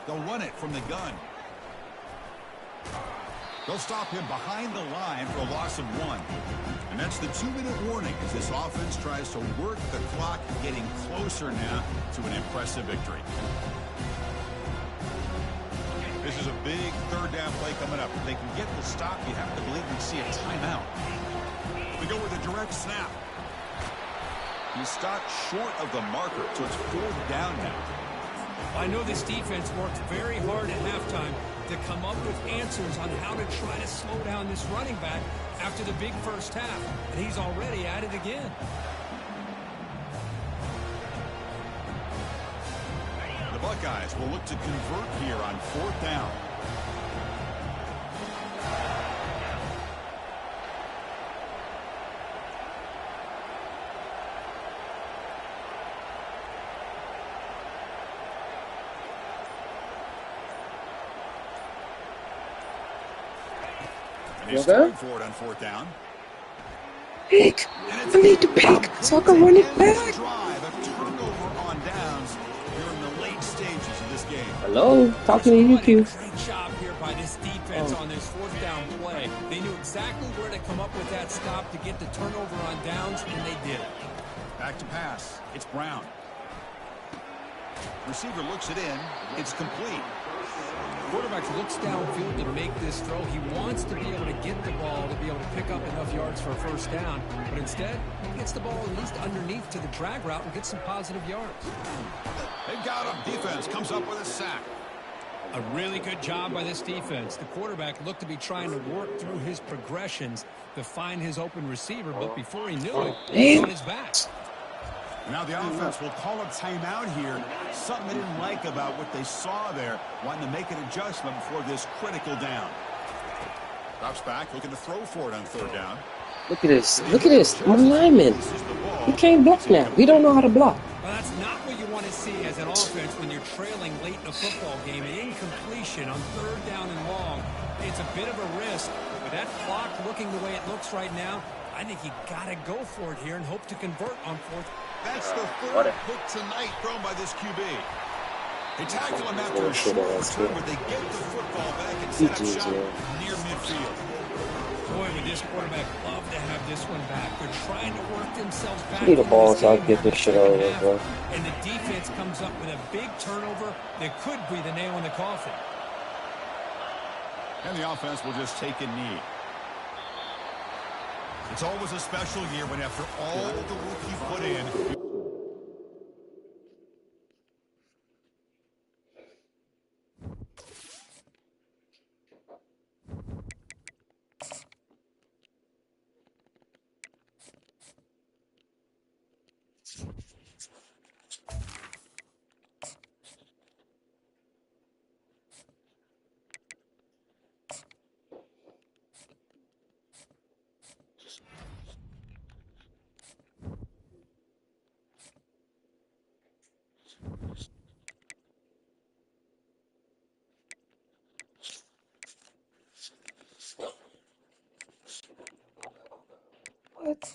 They'll run it from the gun. They'll stop him behind the line for a loss of 1. And that's the 2-minute warning as this offense tries to work the clock, getting closer now to an impressive victory. This is a big third down play coming up. If they can get the stop, you have to believe we see a timeout. We go with a direct snap. He stopped short of the marker, so it's fourth down now. I know this defense worked very hard at halftime to come up with answers on how to try to slow down this running back after the big first half, and he's already at it again. The Buckeyes will look to convert here on fourth down. And he's going for it on fourth down. Pick. I need to pick so I can run it back. Drive, a turnover on downs here in the late stages of this game. Hello, talking to you, Q. Great job here by this defense on this fourth down play. They knew exactly where to come up with that stop to get the turnover on downs, and they did it. Back to pass. It's Brown. Receiver looks it in. It's complete. Quarterback looks downfield to make this throw. He wants to be able to get the ball to be able to pick up enough yards for a first down, but instead he gets the ball at least underneath to the drag route and gets some positive yards. They've got him. Defense comes up with a sack. A really good job by this defense. The quarterback looked to be trying to work through his progressions to find his open receiver, but before he knew it, he was on his back. Now the offense will call a timeout here. Something they didn't like about what they saw there. Wanting to make an adjustment before this critical down. Drops back, looking to throw for it on third down. Look at this. Look at this. I'm a lineman. He can't block now. He don't know how to block. Well, that's not what you want to see as an offense when you're trailing late in a football game. An incompletion on third down and long. It's a bit of a risk. With that clock looking the way it looks right now, I think you got to go for it here and hope to convert on fourth. That's the third pick tonight thrown by this QB. They tackle him after a short return, but they get the football back and set up shop near midfield. Boy, would this quarterback love to have this one back. They're trying to work themselves back. Need a ball so I can get this shit over with, bro. And the defense comes up with a big turnover that could be the nail in the coffin. And the offense will just take a knee. It's always a special year when after all the work you put in, What?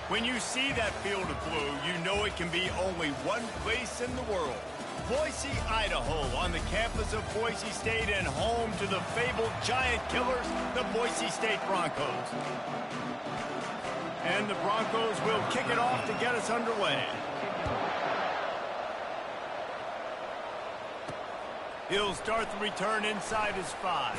When you see that field of blue, you know it can be only one place in the world. Boise, Idaho, on the campus of Boise State and home to the fabled giant killers, the Boise State Broncos. And the Broncos will kick it off to get us underway. He'll start the return inside his 5.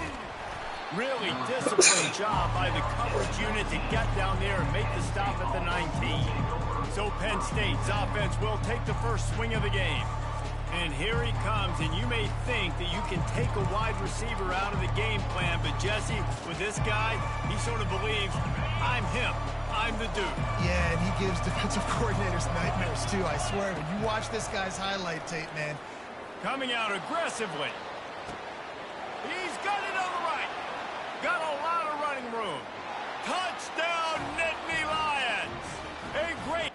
Really disciplined job by the coverage unit to get down there and make the stop at the 19. So Penn State's offense will take the first swing of the game. And here he comes, and you may think that you can take a wide receiver out of the game plan, but Jesse, with this guy, he sort of believes, I'm him. I'm the dude. Yeah, and he gives defensive coordinators nightmares, too. I swear, when you watch this guy's highlight tape, man. Coming out aggressively. He's got it on the right. Got a lot of running room. Touchdown, Nittany Lions. A great...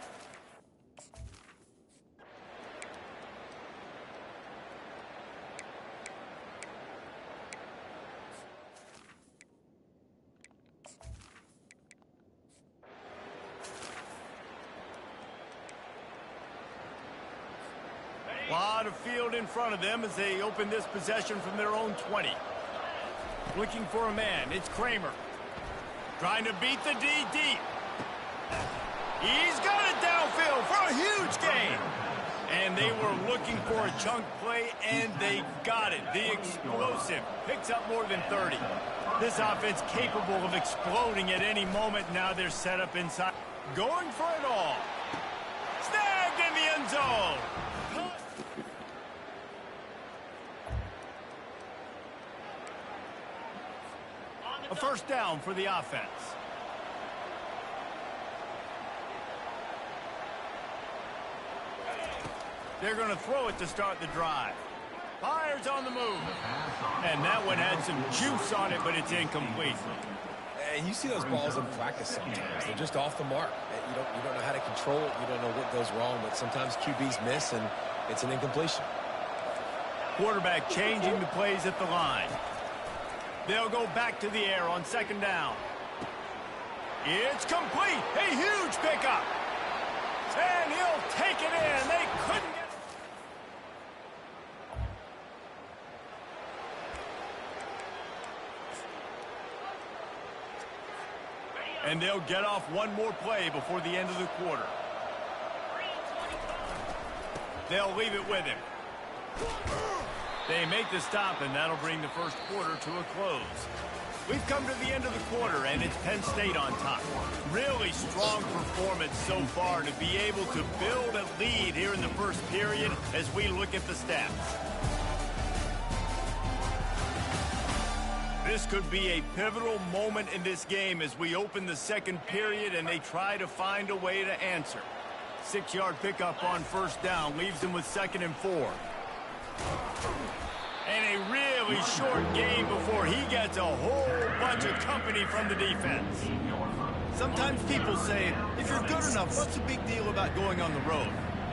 lot of field in front of them as they open this possession from their own 20. Looking for a man. It's Kramer. Trying to beat the D deep. He's got it downfield for a huge gain. And they were looking for a chunk play, and they got it. The explosive picks up more than 30. This offense capable of exploding at any moment. Now they're set up inside. Going for it all. Snagged in the end zone. A first down for the offense. They're going to throw it to start the drive. Fires on the move. And that one had some juice on it, but it's incomplete. And you see those balls in practice sometimes. They're just off the mark. You don't know how to control it. You don't know what goes wrong, but sometimes QBs miss, and it's an incompletion. Quarterback changing the plays at the line. They'll go back to the air on second down. It's complete. A huge pickup. And he'll take it in. They couldn't get... And they'll get off one more play before the end of the quarter. They'll leave it with him. They make the stop, and that'll bring the first quarter to a close. We've come to the end of the quarter, and it's Penn State on top. Really strong performance so far to be able to build a lead here in the first period as we look at the stats. This could be a pivotal moment in this game as we open the second period and they try to find a way to answer. 6-yard pickup on first down leaves them with 2nd and 4. And a really short game before he gets a whole bunch of company from the defense. Sometimes people say, if you're good enough, what's the big deal about going on the road?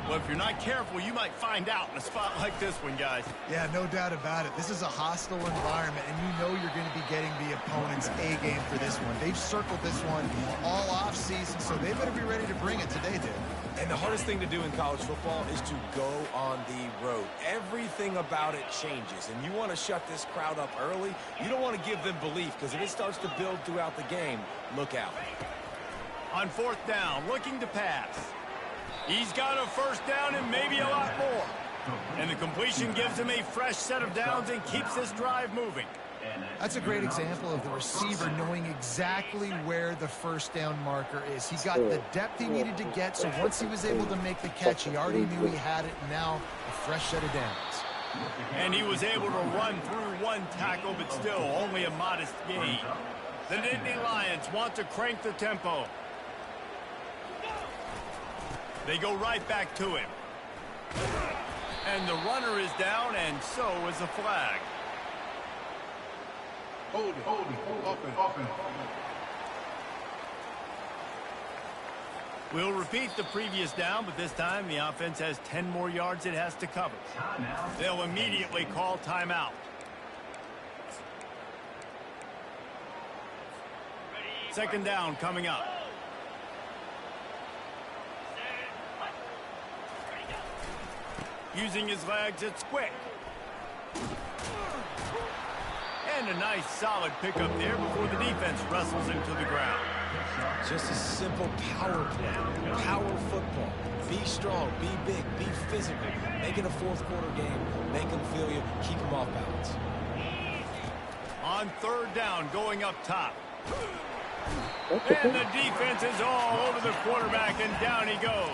Well, if you're not careful, you might find out in a spot like this one, guys. Yeah, no doubt about it. This is a hostile environment, and you know you're going to be getting the opponent's A game for this one. They've circled this one all off season, so they better be ready to bring it today, dude. And the hardest thing to do in college football is to go on the road. Everything about it changes, and you want to shut this crowd up early. You don't want to give them belief, because if it starts to build throughout the game, look out. On fourth down, looking to pass. He's got a first down and maybe a lot more. And the completion gives him a fresh set of downs and keeps this drive moving. That's a great example of the receiver knowing exactly where the first down marker is. He got the depth he needed to get, so once he was able to make the catch, he already knew he had it, and now a fresh set of downs. And he was able to run through one tackle, but still only a modest gain. The Nittany Lions want to crank the tempo. They go right back to him. And the runner is down, and so is the flag. Hold it. Open. We'll repeat the previous down, but this time the offense has 10 more yards it has to cover. They'll immediately call timeout. Second down coming up. Using his legs, it's quick. And a nice solid pickup there before the defense wrestles him to the ground. Just a simple power play. Power football. Be strong, be big, be physical. Make it a fourth quarter game. Make them feel you. Keep them off balance. On third down, going up top. And the defense is all over the quarterback, and down he goes.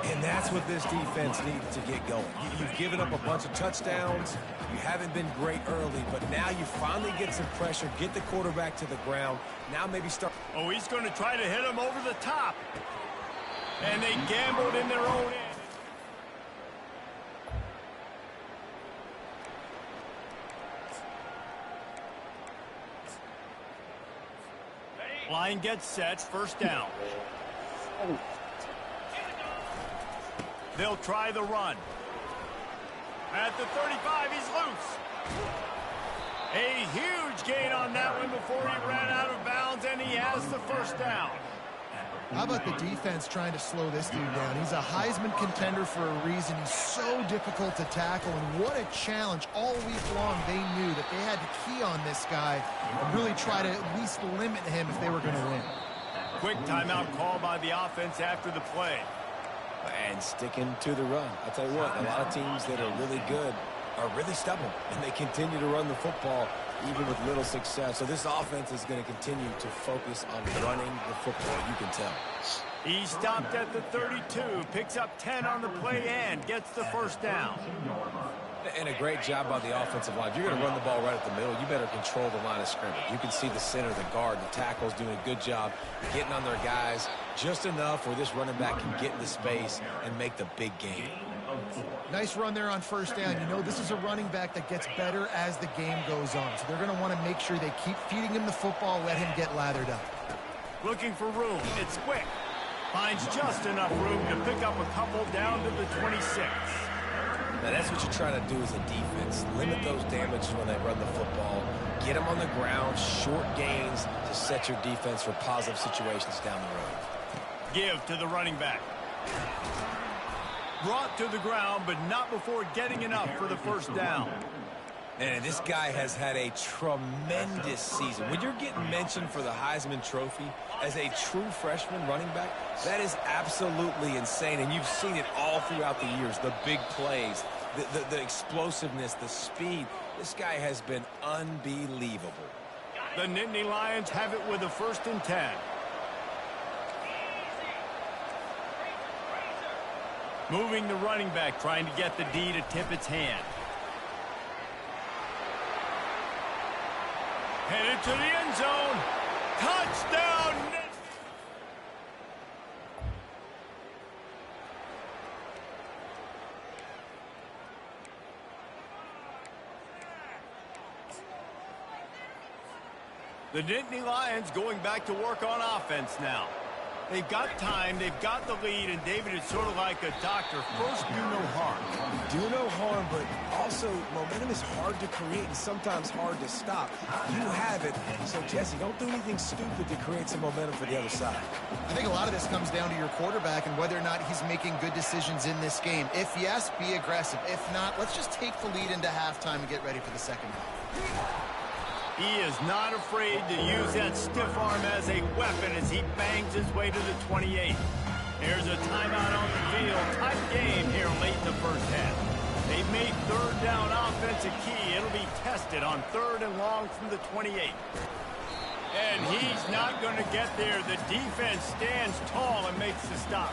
And that's what this defense needs to get going. You've given up a bunch of touchdowns. You haven't been great early, but now you finally get some pressure, get the quarterback to the ground. Now maybe start. Oh, he's going to try to hit him over the top. And they gambled in their own end. Line gets set, first down. They'll try the run. At the 35, he's loose. A huge gain on that one before he ran out of bounds, and he has the first down. How about the defense trying to slow this dude down? He's a Heisman contender for a reason. He's so difficult to tackle, and what a challenge. All week long, they knew that they had to key on this guy and really try to at least limit him if they were going to win. Quick timeout call by the offense after the play. And sticking to the run. I'll tell you what, a lot of teams that are really good are really stubborn, and they continue to run the football even with little success. So this offense is going to continue to focus on running the football, you can tell. He stopped at the 32, picks up 10 on the play and gets the first down. And a great job by the offensive line. If you're going to run the ball right at the middle, you better control the line of scrimmage. You can see the center, the guard, the tackles doing a good job getting on their guys just enough where this running back can get into space and make the big game. Nice run there on first down. You know, this is a running back that gets better as the game goes on. So they're going to want to make sure they keep feeding him the football, let him get lathered up. Looking for room. It's quick. Finds just enough room to pick up a couple down to the 26. Now that's what you're trying to do as a defense. Limit those damages when they run the football. Get them on the ground, short gains to set your defense for positive situations down the road. Give to the running back. Brought to the ground, but not before getting enough for the first down. And this guy has had a tremendous season. When you're getting mentioned for the Heisman Trophy as a true freshman running back, that is absolutely insane. And you've seen it all throughout the years, the big plays, the explosiveness, the speed. This guy has been unbelievable. The Nittany Lions have it with a 1st and 10. Moving the running back, trying to get the D to tip its hand. Headed to the end zone. Touchdown! The Nittany Lions going back to work on offense now. They've got time, they've got the lead, and David is sort of like a doctor. First, do no harm. Do no harm, but also momentum is hard to create and sometimes hard to stop. You have it, so Jesse, don't do anything stupid to create some momentum for the other side. I think a lot of this comes down to your quarterback and whether or not he's making good decisions in this game. If yes, be aggressive. If not, let's just take the lead into halftime and get ready for the second half. He is not afraid to use that stiff arm as a weapon as he bangs his way to the 28. There's a timeout on the field. Tight game here late in the first half. They've made third down offense a key. It'll be tested on 3rd and long from the 28. And he's not going to get there. The defense stands tall and makes the stop.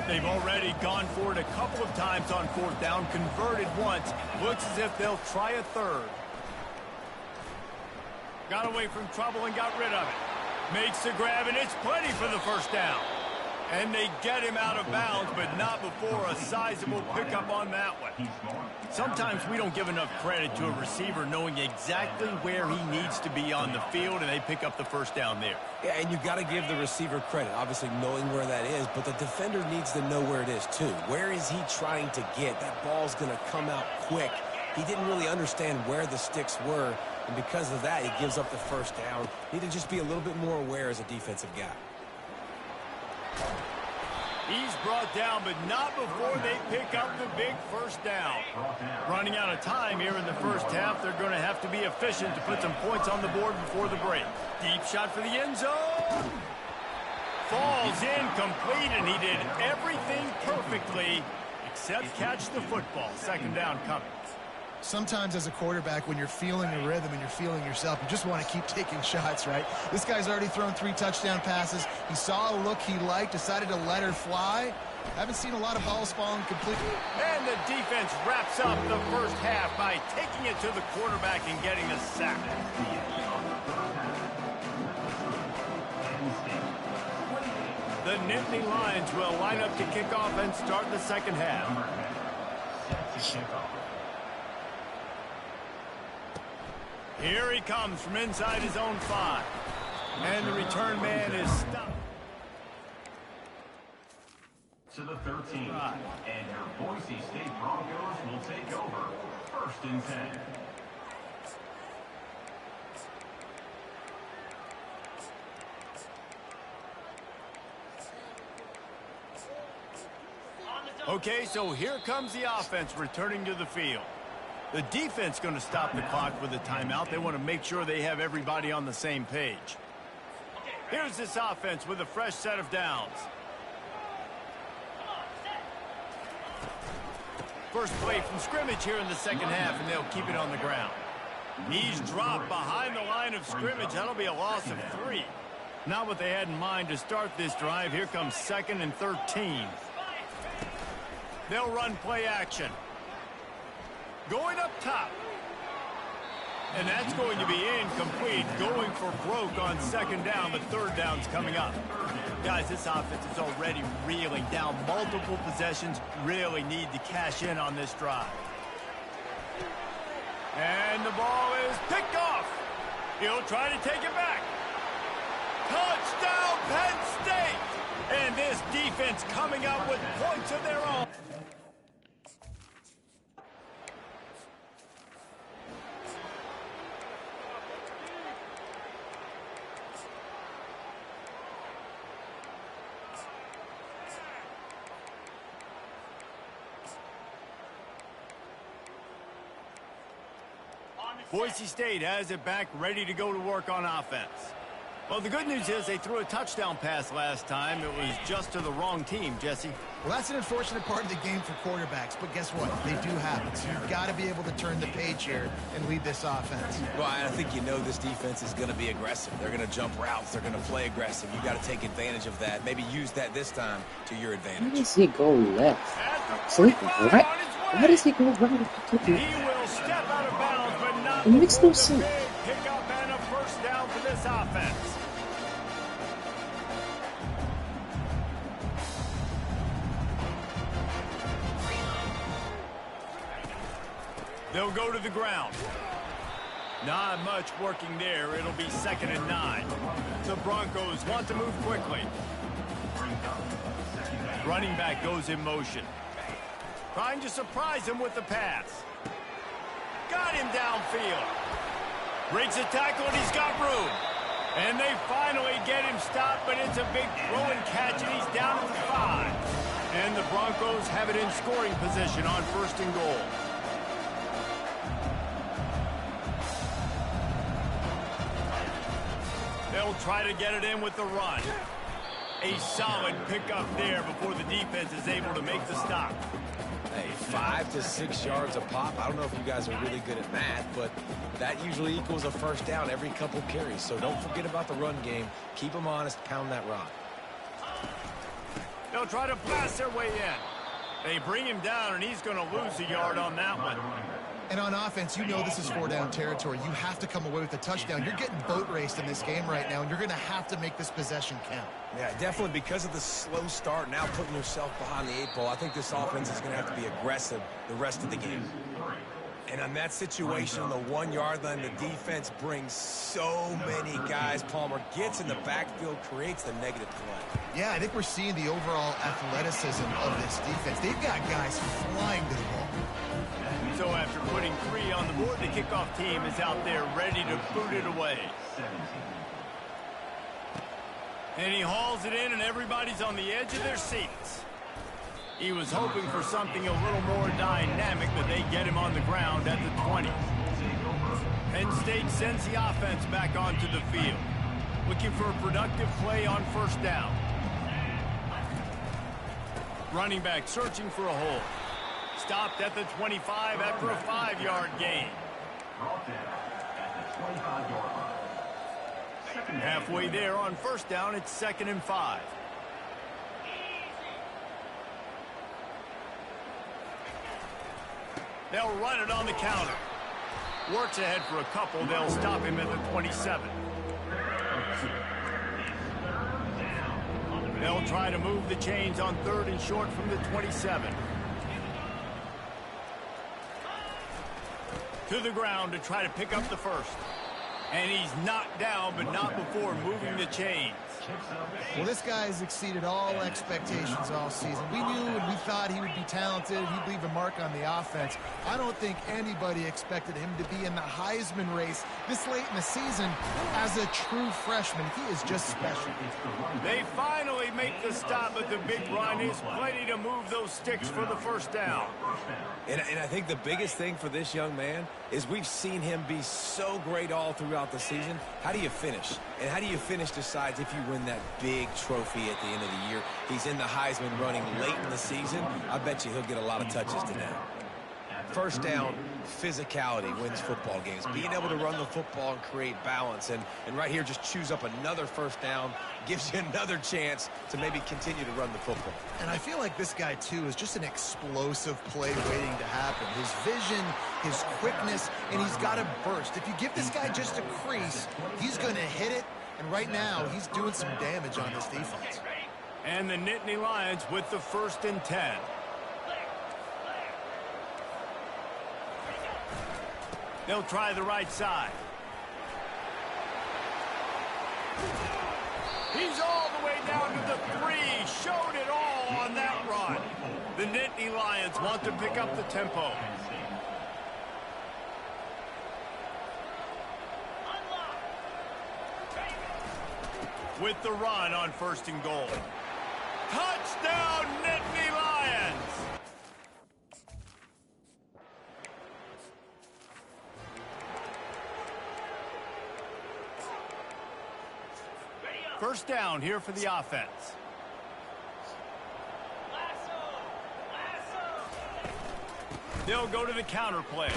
They've already gone for it a couple of times on 4th down, converted once. Looks as if they'll try a 3rd. Got away from trouble and got rid of it. Makes the grab, and it's plenty for the first down. And they get him out of bounds, but not before a sizable pickup on that one. Sometimes we don't give enough credit to a receiver knowing exactly where he needs to be on the field, and they pick up the first down there. Yeah, and you've got to give the receiver credit, obviously knowing where that is, but the defender needs to know where it is too. Where is he trying to get? That ball's going to come out quick. He didn't really understand where the sticks were, and because of that, he gives up the first down. Need to just be a little bit more aware as a defensive guy. He's brought down, but not before they pick up the big first down. Running out of time here in the first half, they're going to have to be efficient to put some points on the board before the break. Deep shot for the end zone. Falls incomplete, and he did everything perfectly except catch the football. Second down coming. Sometimes as a quarterback, when you're feeling a rhythm and you're feeling yourself, you just want to keep taking shots, right? This guy's already thrown 3 touchdown passes. He saw a look he liked, decided to let her fly. Haven't seen a lot of balls falling completely. And the defense wraps up the first half by taking it to the quarterback and getting a sack. The Nittany Lions will line up to kick off and start the second half. Here he comes from inside his own 5. And the return man is stopped. To the 13. And your Boise State Broncos will take over. 1st and 10. Okay, so here comes the offense returning to the field. The defense going to stop the clock with a timeout. They want to make sure they have everybody on the same page. Here's this offense with a fresh set of downs. First play from scrimmage here in the second half, and they'll keep it on the ground. He's dropped behind the line of scrimmage. That'll be a loss of 3. Not what they had in mind to start this drive. Here comes 2nd and 13. They'll run play action. Going up top. And that's going to be incomplete. Going for broke on 2nd down, but 3rd down's coming up. Guys, this offense is already reeling down multiple possessions. Really need to cash in on this drive. And the ball is picked off. He'll try to take it back. Touchdown, Penn State! And this defense coming up with points of their own. Boise State has it back, ready to go to work on offense. Well, the good news is they threw a touchdown pass last time. It was just to the wrong team, Jesse. Well, that's an unfortunate part of the game for quarterbacks, but guess what? They do happen. So you've got to be able to turn the page here and lead this offense. Well, I think you know this defense is going to be aggressive. They're going to jump routes. They're going to play aggressive. You've got to take advantage of that. Maybe use that this time to your advantage. Why does he go left? So right? Why does he go right? He will step out of bounds, but not it makes no before the sense. big pickup and a first down for this offense. They'll go to the ground. Not much working there. It'll be 2nd and 9. The Broncos want to move quickly. Running back goes in motion. Trying to surprise him with the pass. Got him downfield. Breaks a tackle, and he's got room. And they finally get him stopped, but it's a big throw and catch, and he's down at the 5. And the Broncos have it in scoring position on 1st and goal. They'll try to get it in with the run. A solid pickup there before the defense is able to make the stop. Hey, 5 to 6 yards a pop. I don't know if you guys are really good at math, but that usually equals a first down every couple carries. So don't forget about the run game. Keep them honest. Pound that rock. They'll try to blast their way in. They bring him down, and he's going to lose a yard on that one. And on offense, you know this is 4-down territory. You have to come away with a touchdown. You're getting boat raced in this game right now, and you're going to have to make this possession count. Yeah, definitely because of the slow start, now putting yourself behind the 8-ball, I think this offense is going to have to be aggressive the rest of the game. And on that situation, on the 1-yard line, the defense brings so many guys. Palmer gets in the backfield, creates the negative play. Yeah, I think we're seeing the overall athleticism of this defense. They've got guys flying to the ball. So after putting 3 on the board, the kickoff team is out there ready to boot it away. And he hauls it in, and everybody's on the edge of their seats. He was hoping for something a little more dynamic, but they get him on the ground at the 20. Penn State sends the offense back onto the field, looking for a productive play on first down. Running back searching for a hole. Stopped at the 25 after a 5-yard gain. Halfway there on first down, it's 2nd and 5. They'll run it on the counter. Works ahead for a couple. They'll stop him at the 27. They'll try to move the chains on 3rd and short from the 27. To the ground to try to pick up the first. And he's knocked down, but not before moving the chains. Well, this guy has exceeded all expectations all season. We knew and we thought he would be talented. He'd leave a mark on the offense. I don't think anybody expected him to be in the Heisman race this late in the season as a true freshman. He is just special. They finally make the stop, but the big run is plenty to move those sticks for the first down. And I think the biggest thing for this young man is we've seen him be so great all throughout the season. How do you finish? And how do you finish decides if you win that big trophy at the end of the year. He's in the Heisman running late in the season. I bet you he'll get a lot of touches today. First down, physicality wins football games. Being able to run the football and create balance. And right here, just choose up another first down, gives you another chance to maybe continue to run the football. And I feel like this guy, too, is just an explosive play waiting to happen. His vision, his quickness, and he's got a burst. If you give this guy just a crease, he's going to hit it. And right now, he's doing some damage on this defense. And the Nittany Lions with the 1st and 10. They'll try the right side. He's all the way down to the 3. Showed it all on that run. The Nittany Lions want to pick up the tempo. With the run on 1st and goal. Touchdown, Nittany Lions! First down here for the offense. They'll go to the counter play.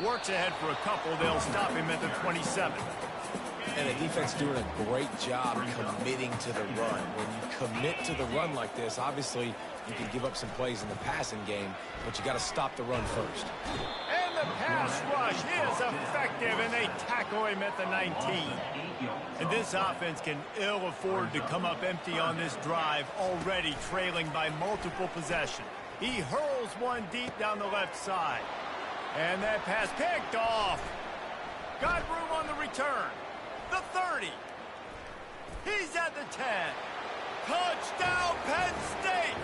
Works ahead for a couple. They'll stop him at the 27. And the defense doing a great job committing to the run. When you commit to the run like this, obviously you can give up some plays in the passing game, but you got to stop the run first. And the pass rush is effective, and they tackle him at the 19. And this offense can ill afford to come up empty on this drive, already trailing by multiple possessions. He hurls one deep down the left side. And that pass picked off. Got room on the return. The 30. He's at the 10. Touchdown, Penn State!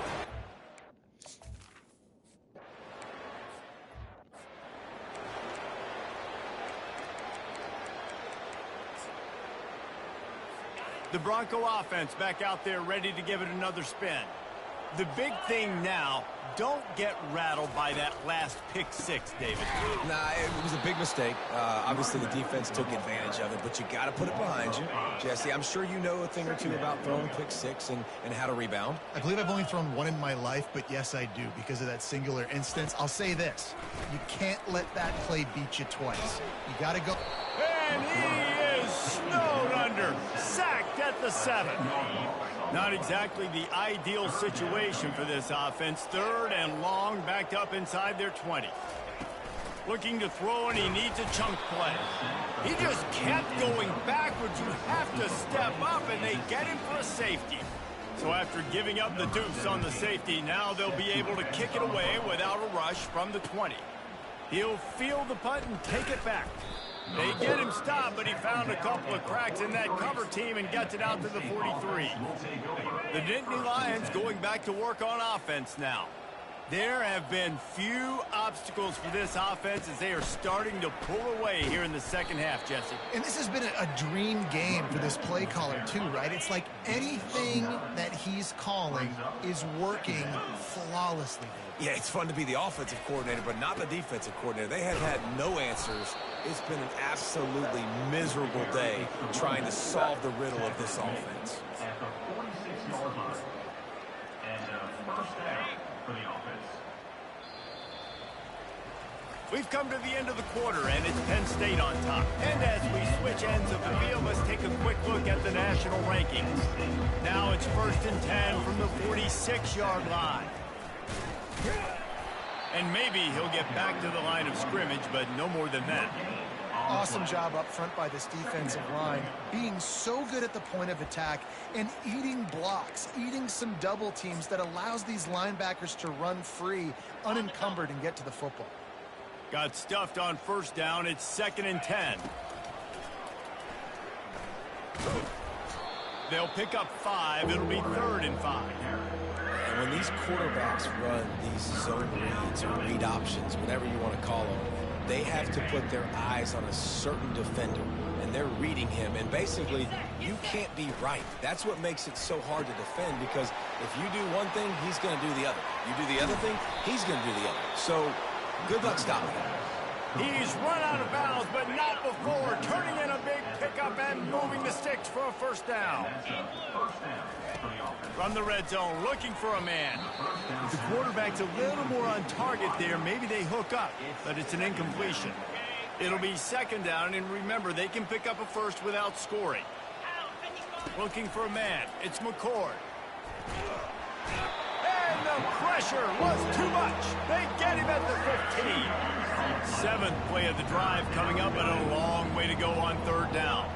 The Bronco offense back out there ready to give it another spin. The big thing now, don't get rattled by that last pick 6, David. Nah, it was a big mistake. Obviously, the defense took advantage of it, but you got to put it behind you. Jesse, I'm sure you know a thing or two about throwing pick 6 and how to rebound. I believe I've only thrown one in my life, but yes, I do, because of that singular instance. I'll say this. You can't let that play beat you twice. You got to go. And he is snowed under. Sacked at the 7. Not exactly the ideal situation for this offense. 3rd and long, backed up inside their 20. Looking to throw, and he needs a chunk play. He just kept going backwards. You have to step up, and they get him for a safety. So after giving up the deuce on the safety, now they'll be able to kick it away without a rush from the 20. He'll field the punt and take it back. They get him stopped, but he found a couple of cracks in that cover team and gets it out to the 43. The Nittany Lions going back to work on offense now. There have been few obstacles for this offense as they are starting to pull away here in the second half, Jesse. And this has been a dream game for this play caller too, right? It's like anything that he's calling is working flawlessly. Yeah, it's fun to be the offensive coordinator, but not the defensive coordinator. They have had no answers. It's been an absolutely miserable day trying to solve the riddle of this offense. At the 46-yard line. And first down for the offense. We've come to the end of the quarter, and it's Penn State on top. And as we switch ends of the field, let's take a quick look at the national rankings. Now it's 1st and 10 from the 46-yard line. And maybe he'll get back to the line of scrimmage, but no more than that. Awesome job up front by this defensive line, being so good at the point of attack and eating blocks, eating some double teams that allows these linebackers to run free, unencumbered, and get to the football. Got stuffed on 1st down. It's 2nd and 10. They'll pick up 5. It'll be 3rd and 5. And when these quarterbacks run these zone reads or read options, whatever you want to call them, they have to put their eyes on a certain defender, and they're reading him. And basically, you can't be right. That's what makes it so hard to defend, because if you do one thing, he's going to do the other. You do the other thing, he's going to do the other. So good luck stopping him. He's run out of bounds, but not before. Turning in a big pickup and moving the sticks for a 1st down. From the red zone, looking for a man. If the quarterback's a little more on target there, maybe they hook up, but it's an incompletion. It'll be 2nd down, and remember, they can pick up a 1st without scoring. Looking for a man. It's McCord. And the pressure was too much. They get him at the 15. 7th play of the drive coming up, and a long way to go on 3rd down.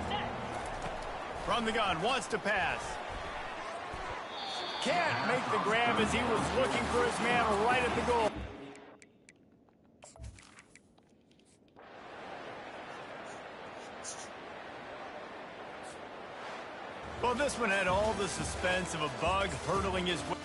From the gun, wants to pass. Can't make the grab as he was looking for his man right at the goal. Well, this one had all the suspense of a bug hurtling his way.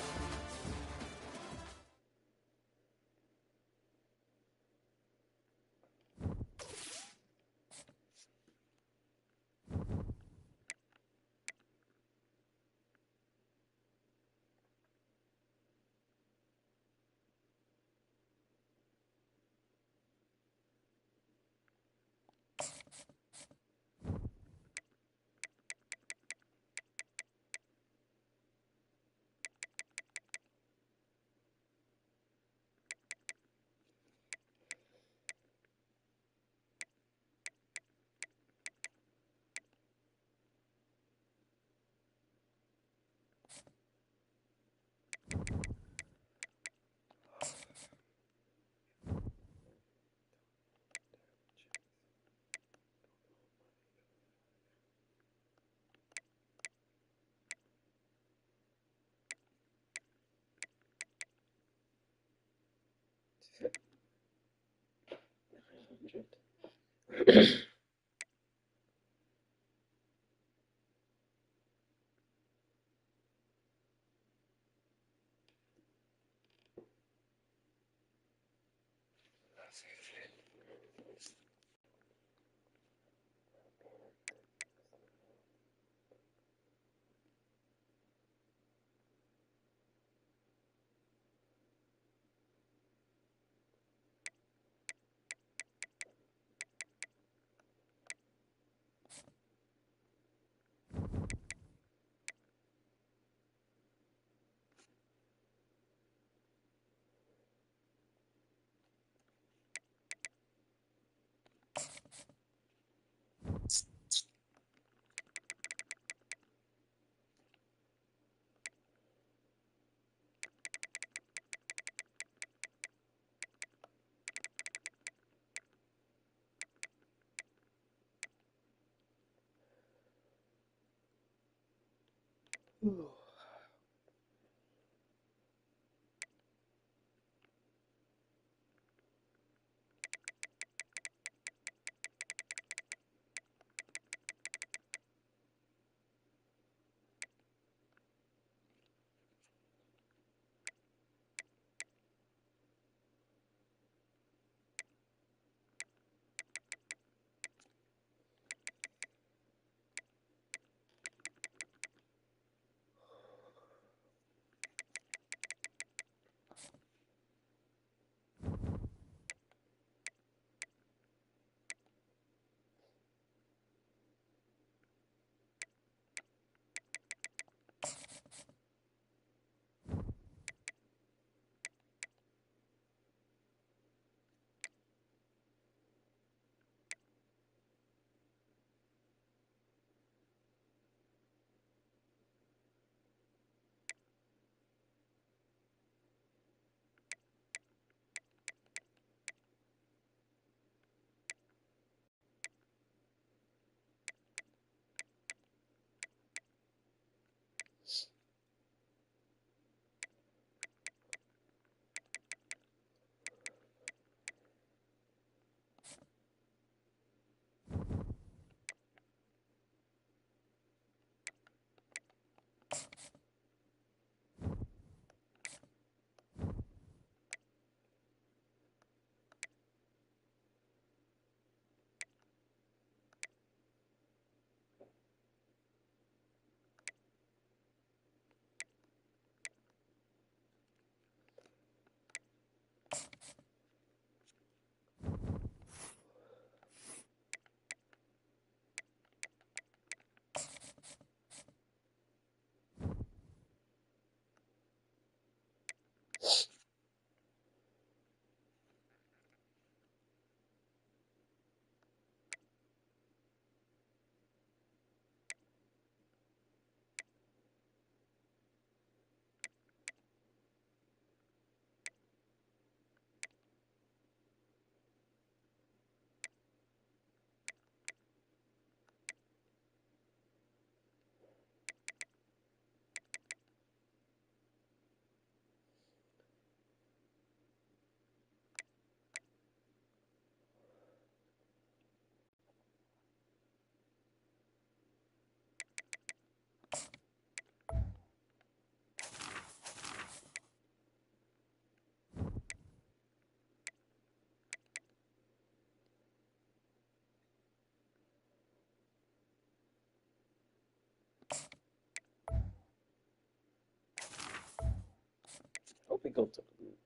hope we go to the loops.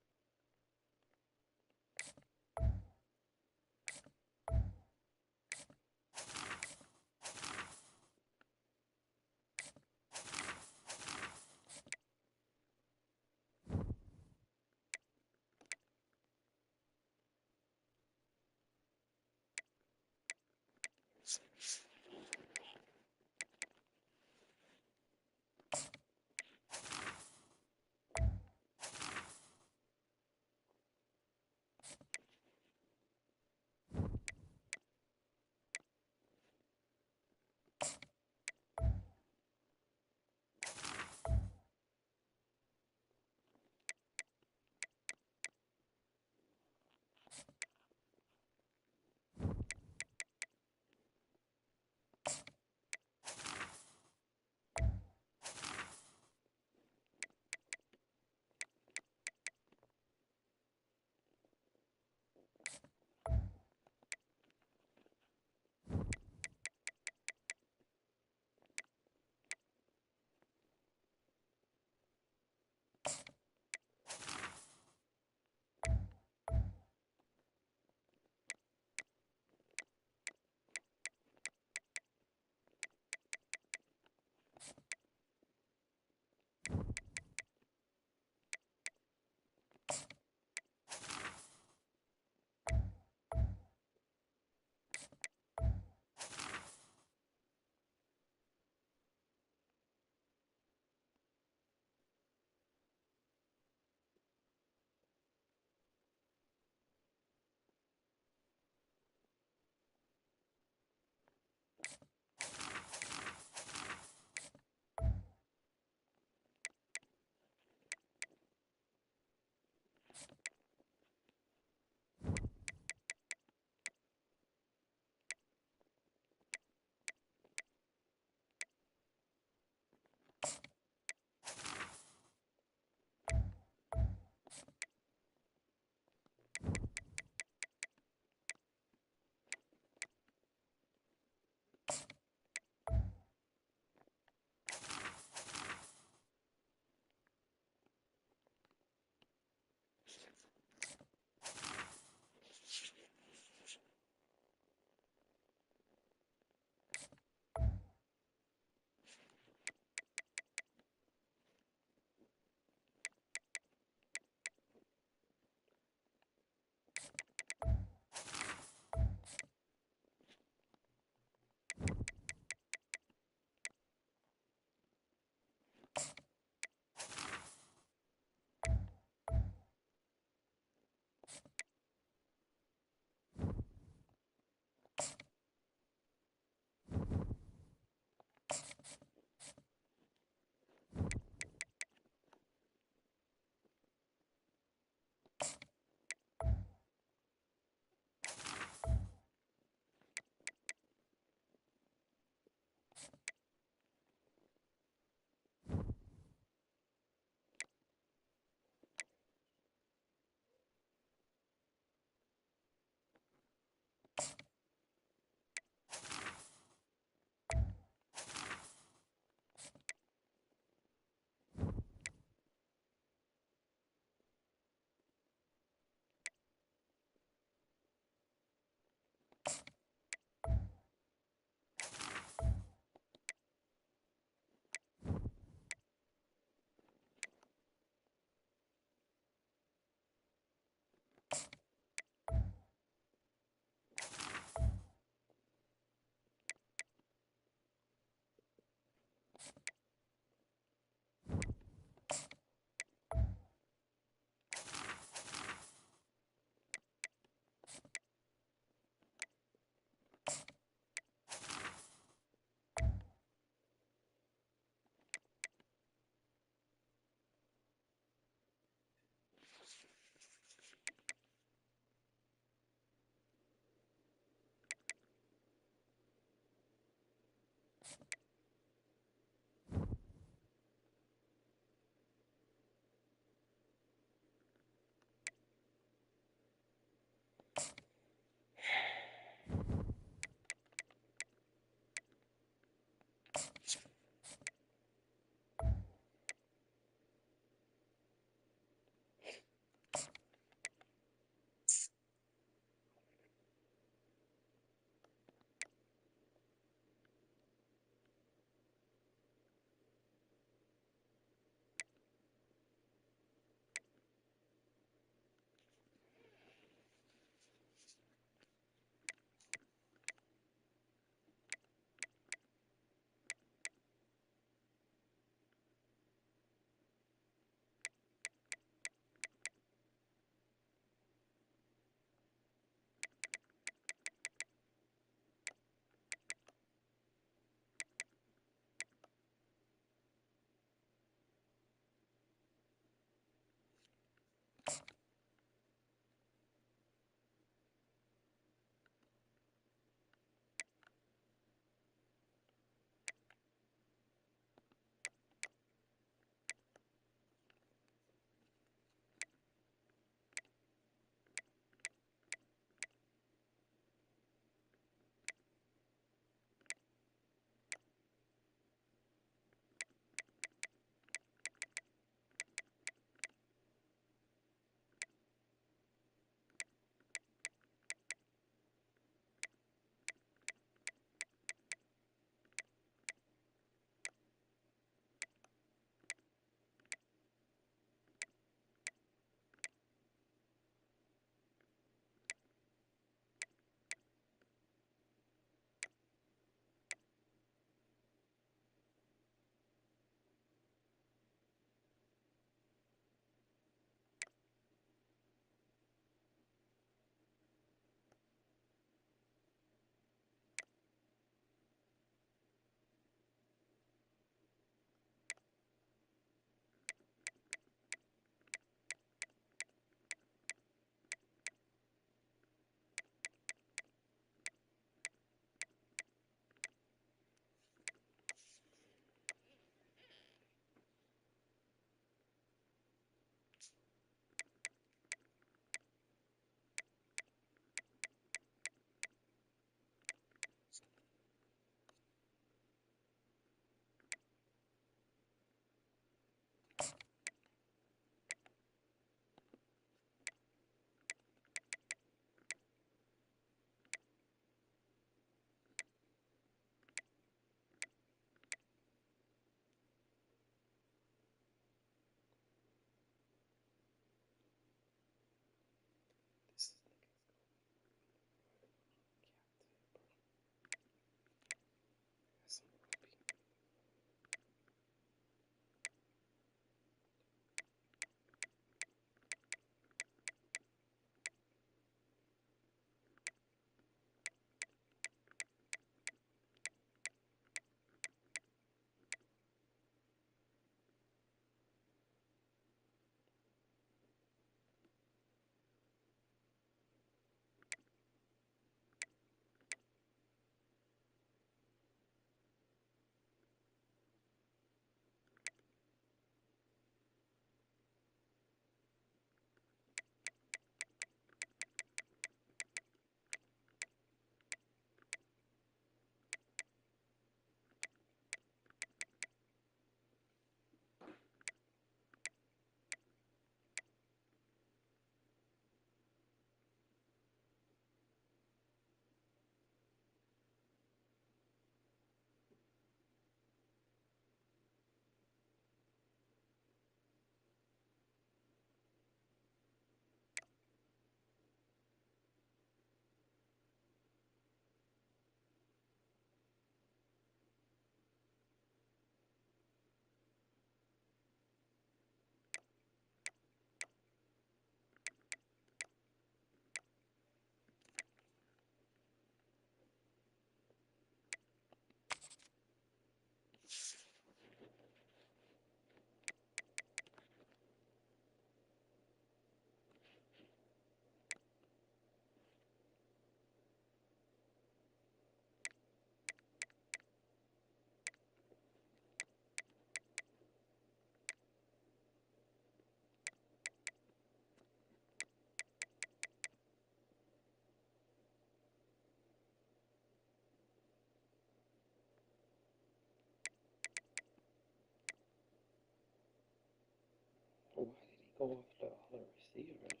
go after all the receivers.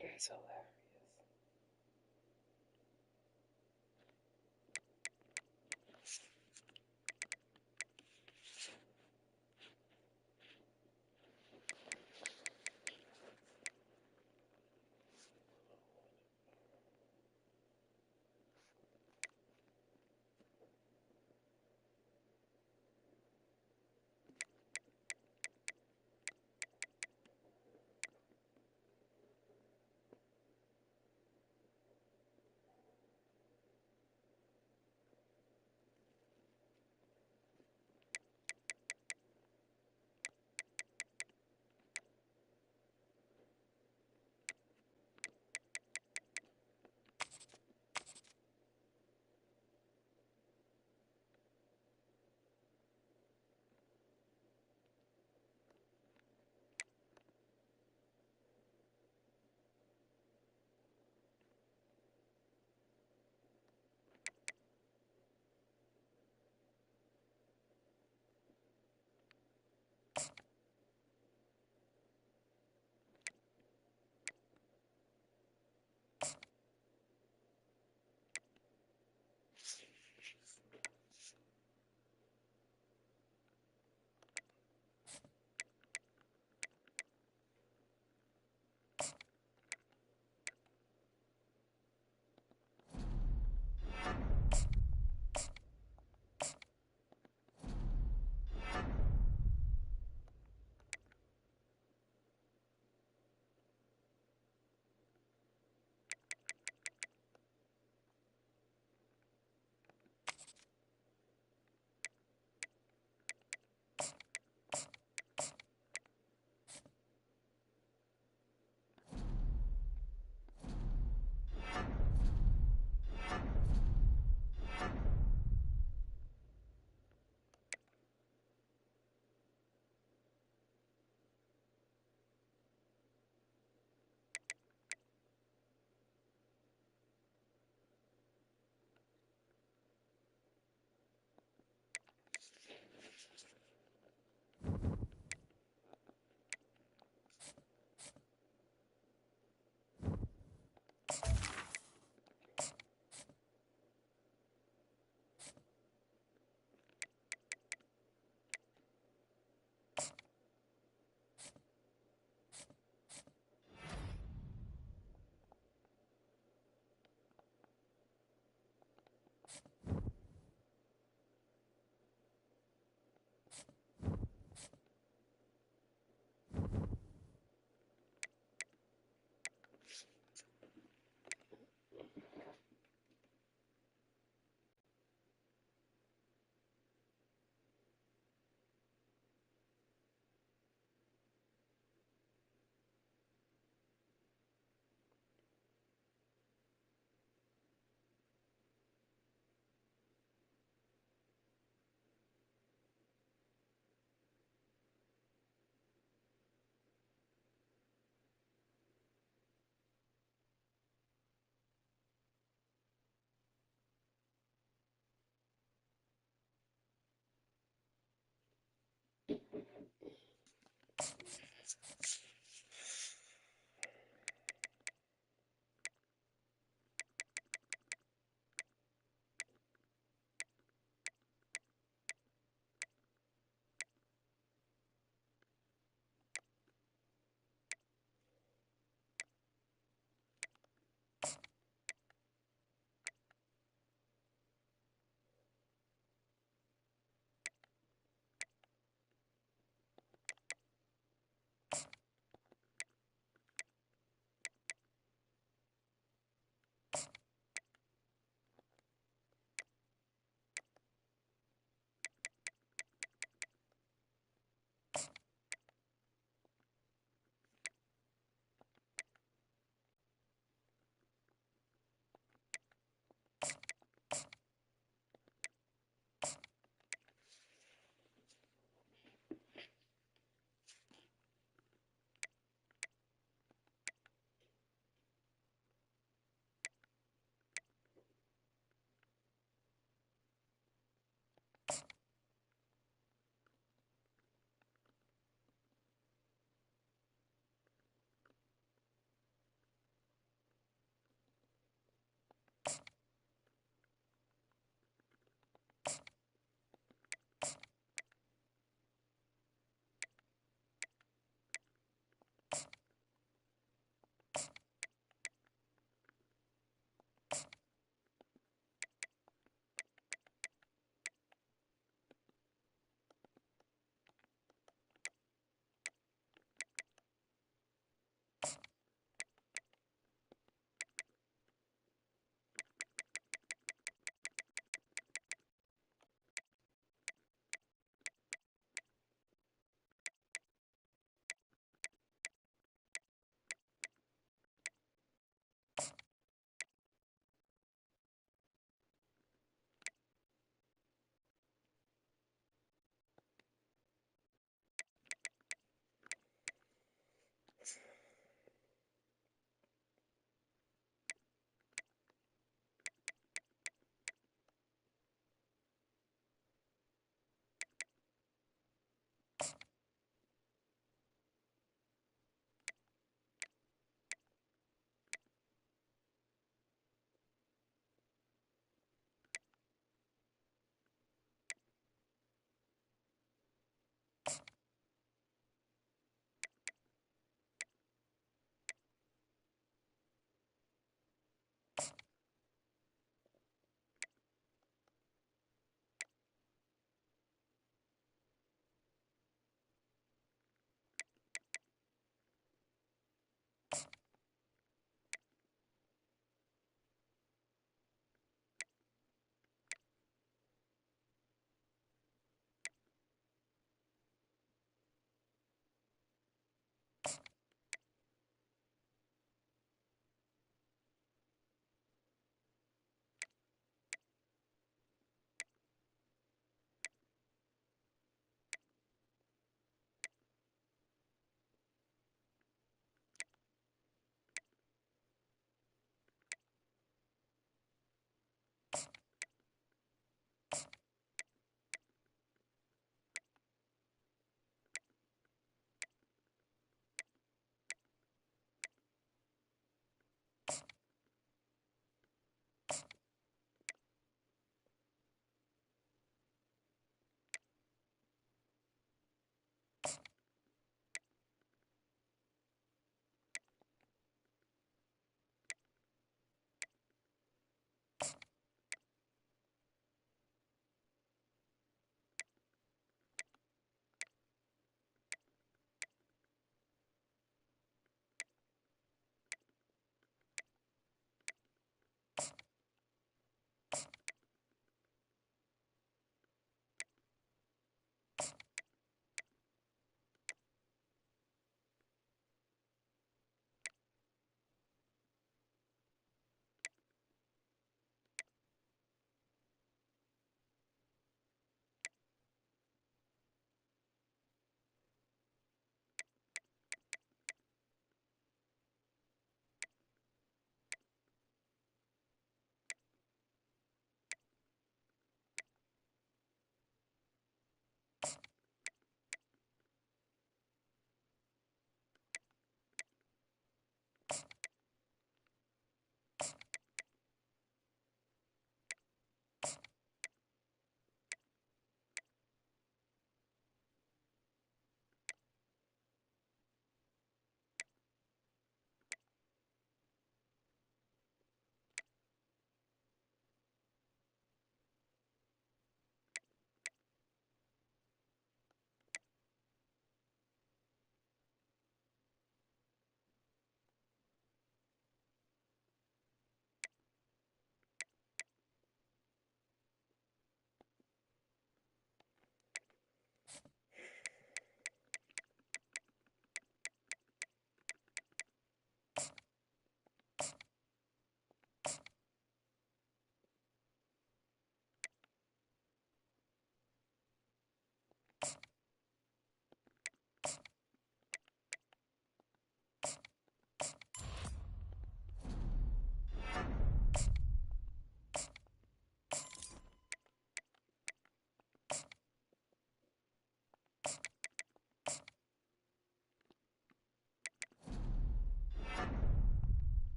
That's hilarious.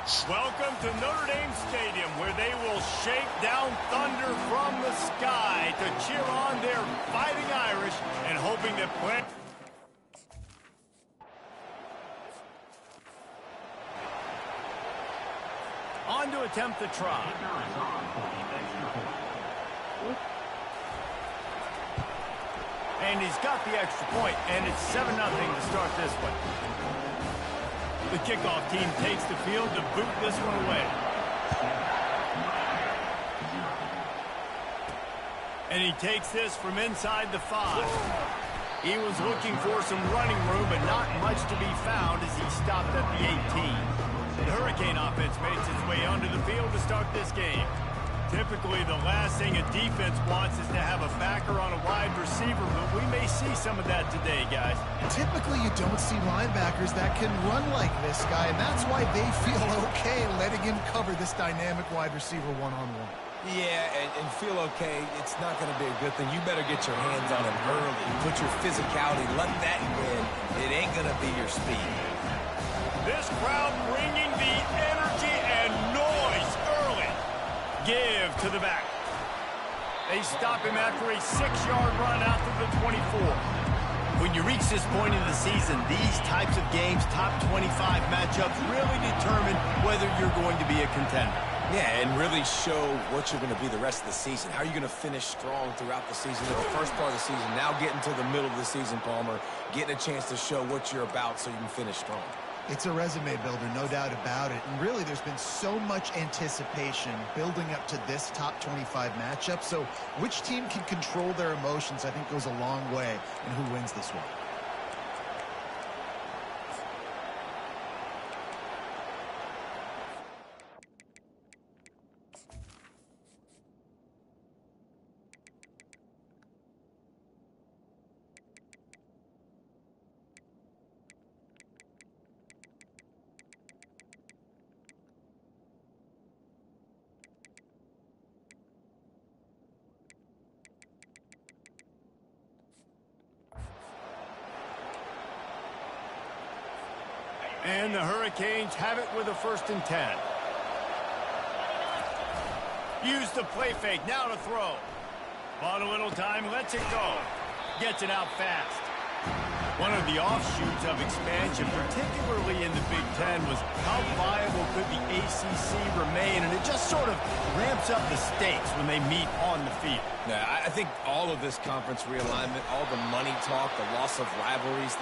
Welcome to Notre Dame Stadium, where they will shake down thunder from the sky to cheer on their Fighting Irish and hoping that play. On to attempt the try. And he's got the extra point, and it's 7-0 to start this one. The kickoff team takes the field to boot this one away. And he takes this from inside the 5. He was looking for some running room, but not much to be found as he stopped at the 18. The Hurricane offense makes its way onto the field to start this game. Typically, the last thing a defense wants is to have a backer on a wide receiver, but we may see some of that today, guys. Typically, you don't see linebackers that can run like this guy, and that's why they feel okay letting him cover this dynamic wide receiver one-on-one. Yeah, and feel okay, it's not going to be a good thing. You better get your hands on him early. Put your physicality, let that win. It ain't going to be your speed. This crowd bringing the energy and noise early. Give to the back. They stop him after a 6-yard run out to the 24. When you reach this point in the season, these types of games, top 25 matchups, really determine whether you're going to be a contender. Yeah, and really show what you're going to be the rest of the season. How are you going to finish strong throughout the season, in the first part of the season, now getting to the middle of the season, Palmer, getting a chance to show what you're about so you can finish strong. It's a resume builder, no doubt about it. And really, there's been so much anticipation building up to this top 25 matchup. So which team can control their emotions, I think, goes a long way in who wins this one. And the Hurricanes have it with a 1st and 10. Use the play fake, now to throw. Bought a little time, lets it go. Gets it out fast. One of the offshoots of expansion, particularly in the Big Ten, was how viable could the ACC remain, and it just sort of ramps up the stakes when they meet on the field. Yeah, I think all of this conference realignment, all the money talk, the loss of rivalries,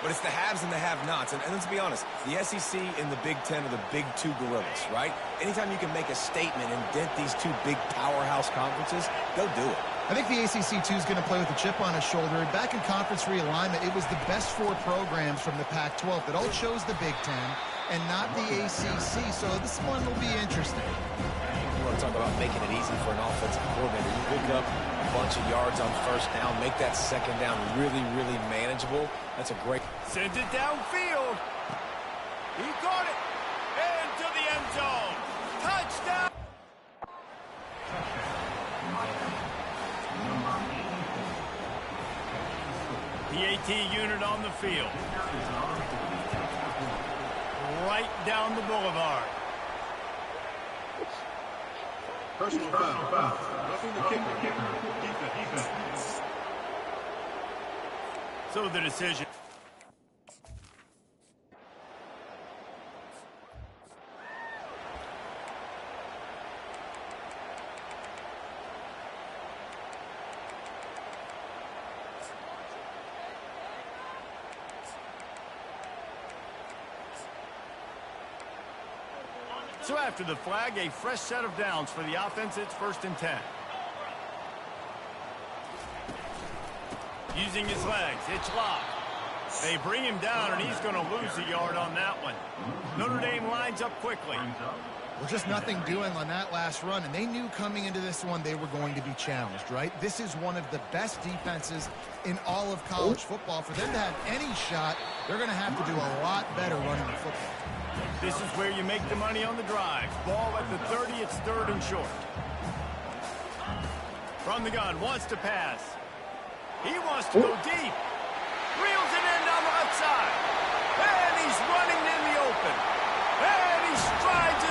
but it's the haves and the have-nots. And let's be honest, the SEC and the Big Ten are the big two gorillas, right? Anytime you can make a statement and dent these two big powerhouse conferences, go do it. I think the ACC, too, is going to play with a chip on his shoulder. Back in conference realignment, it was the best 4 programs from the Pac-12 that all chose the Big Ten and not the ACC. So this one will be interesting. You want to talk about making it easy for an offensive coordinator. You pick up a bunch of yards on 1st down, make that 2nd down really, really manageable. That's a great... Sends it downfield. He caught it. Into the end zone. Touchdown. The AT unit on the field. Right down the boulevard. Personal foul. Roughing the kicker. Defense. So the decision. So after the flag, a fresh set of downs for the offense. It's 1st and 10. Using his legs, it's locked. They bring him down, and he's going to lose a yard on that one. Notre Dame lines up quickly. Well, just nothing doing on that last run, and they knew coming into this one they were going to be challenged, right? This is one of the best defenses in all of college football. For them to have any shot, they're going to have to do a lot better running the football. This is where you make the money on the drive. Ball at the 30, it's 3rd and short. From the gun, wants to pass. He wants to go deep. Reels it in down the left side. And he's running in the open. And he strides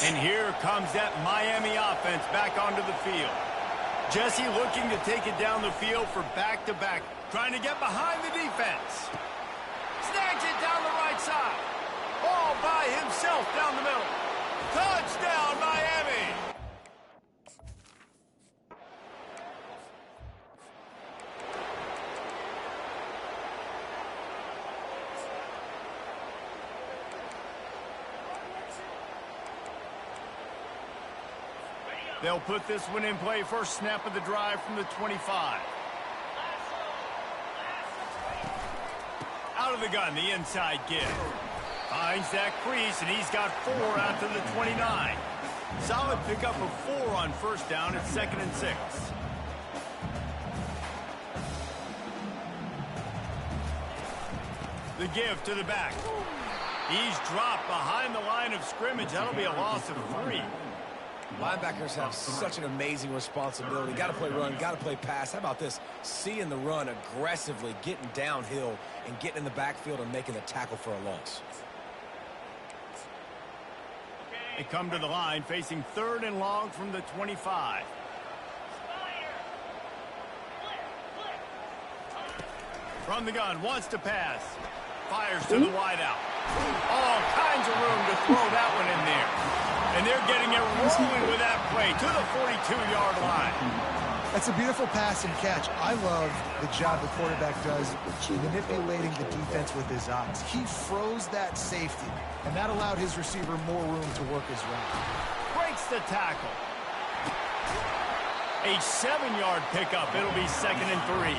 And here comes that Miami offense back onto the field. Jesse looking to take it down the field for back-to-back, trying to get behind the defense. Snags it down the right side. All by himself down the middle. Touchdown, Miami! They'll put this one in play. First snap of the drive from the 25. Out of the gun, the inside give. Finds that crease, and he's got 4 out to the 29. Solid pickup of 4 on first down. It's 2nd and 6. The give to the back. He's dropped behind the line of scrimmage. That'll be a loss of 3. Linebackers have such an amazing responsibility. Got to play run, got to play pass. How about this? Seeing the run aggressively, getting downhill, and getting in the backfield and making the tackle for a loss. They come to the line, facing 3rd and long from the 25. From the gun, wants to pass. Fires to the wideout. All kinds of room to throw that one in there. And they're getting it rolling with that play to the 42-yard line. That's a beautiful pass and catch. I love the job the quarterback does manipulating the defense with his eyes. He froze that safety, and that allowed his receiver more room to work his route. Breaks the tackle. A 7-yard pickup. It'll be 2nd and 3.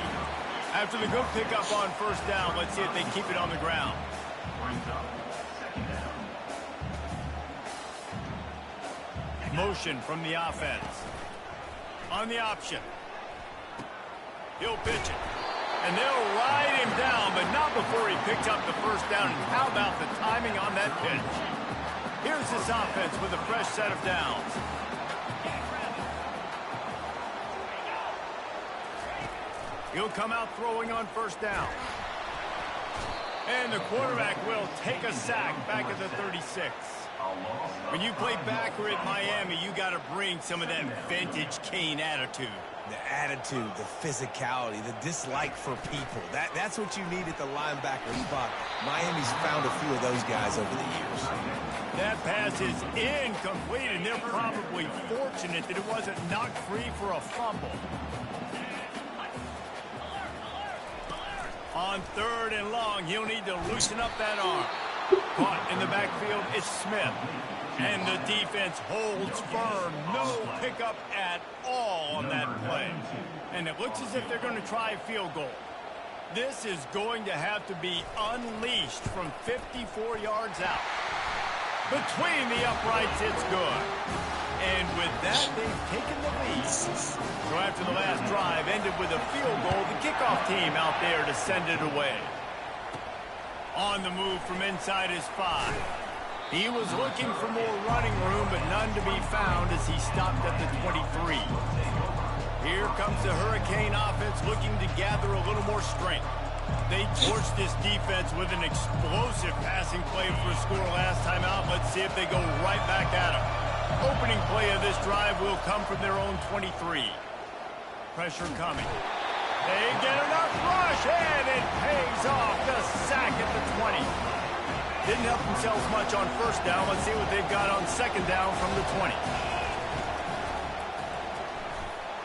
After the good pickup on first down, let's see if they keep it on the ground. Motion from the offense. On the option. He'll pitch it. And they'll ride him down, but not before he picks up the first down. And how about the timing on that pitch? Here's this offense with a fresh set of downs. He'll come out throwing on first down. And the quarterback will take a sack back at the 36. When you play backer at Miami, you got to bring some of that vintage Kane attitude. The attitude, the physicality, the dislike for people. That's what you need at the linebacker spot. Miami's found a few of those guys over the years. That pass is incomplete, and they're probably fortunate that it wasn't knocked free for a fumble. On 3rd and long, he'll need to loosen up that arm. Caught in the backfield, it's Smith. And the defense holds firm. No pickup at all on that play. And it looks as if they're going to try a field goal. This is going to have to be unleashed from 54 yards out. Between the uprights, it's good. And with that, they've taken the lead. So after the last drive ended with a field goal, the kickoff team out there to send it away. On the move from inside his 5. He was looking for more running room, but none to be found as he stopped at the 23. Here comes the Hurricane offense looking to gather a little more strength. They torched this defense with an explosive passing play for a score last time out. Let's see if they go right back at him. Opening play of this drive will come from their own 23. Pressure coming. They get enough rush, and it pays off. The sack at the 20. Didn't help themselves much on first down. Let's see what they've got on second down from the 20.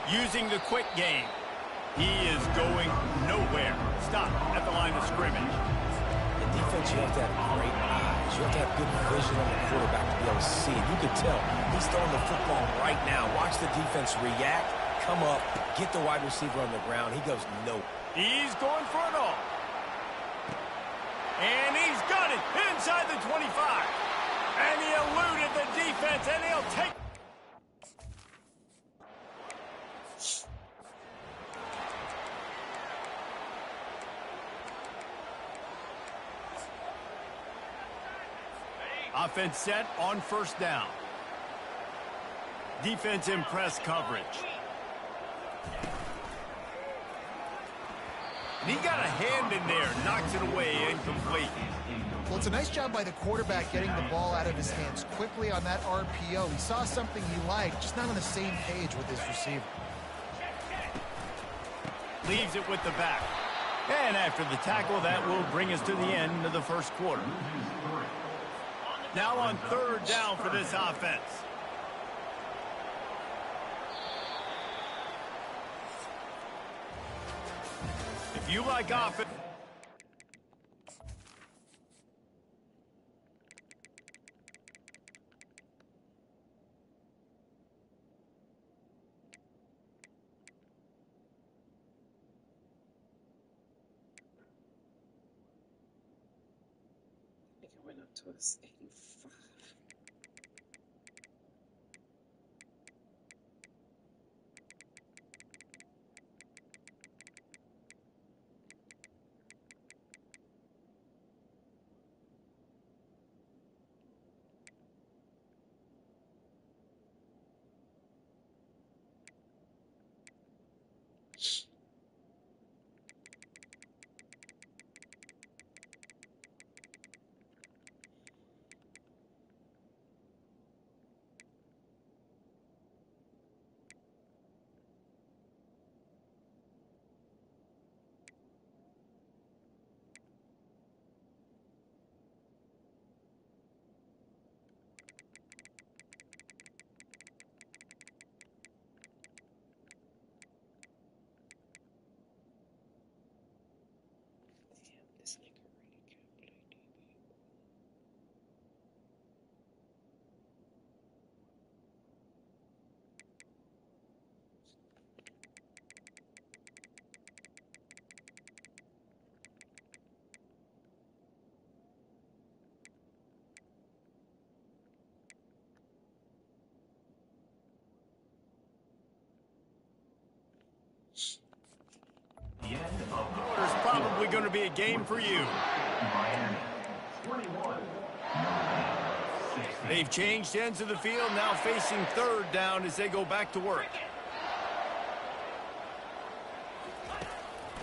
Using the quick game. He is going nowhere. Stop at the line of scrimmage. The defense, you have to have great eyes. You have to have good vision on the quarterback to be able to see it. You could tell he's throwing the football right now. Watch the defense react, come up, get the wide receiver on the ground. He goes no. He's going for it all. And he's got it inside the 25. And he eluded the defense, and he'll take. Offense set on first down. Defense in press coverage. And he got a hand in there, knocks it away, incomplete. Well, it's a nice job by the quarterback getting the ball out of his hands quickly on that RPO. He saw something he liked, just not on the same page with his receiver. Leaves it with the back. And after the tackle, that will bring us to the end of the first quarter. Now on third down for this offense. If you like offense... I think it went up to us 85. This nigga really can't play DB. The end of There's probably going to be a game for you. Miami 21. They've changed ends of the field, now facing third down as they go back to work.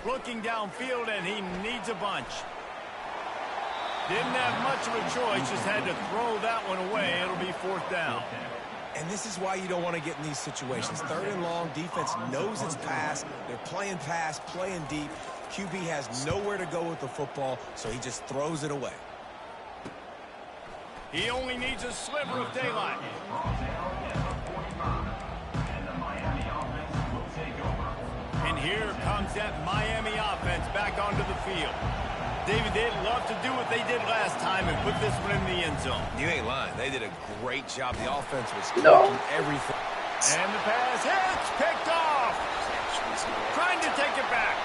Looking downfield, and he needs a bunch. Didn't have much of a choice, just had to throw that one away. It'll be fourth down. And this is why you don't want to get in these situations. Third and long, defense knows it's pass. They're playing pass, playing deep. QB has nowhere to go with the football, so he just throws it away. He only needs a sliver of daylight. And here comes that Miami offense back onto the field. David, they'd love to do what they did last time and put this one in the end zone. You ain't lying. They did a great job. The offense was No. clicking everything. And the pass hits, picked off. Trying to take it back.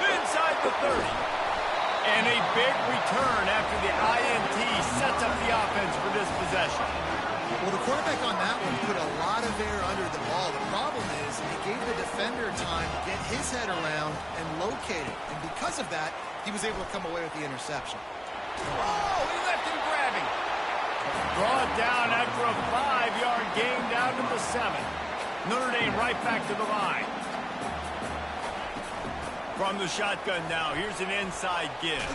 Inside the 30. And a big return after the INT sets up the offense for this possession. Well, the quarterback on that one put a lot of air under the ball. The problem is he gave the defender time to get his head around and locate it. And because of that, he was able to come away with the interception. Oh, he left him grabbing. Brought down after a 5-yard gain down to the 7. Notre Dame right back to the line. From the shotgun now, here's an inside give.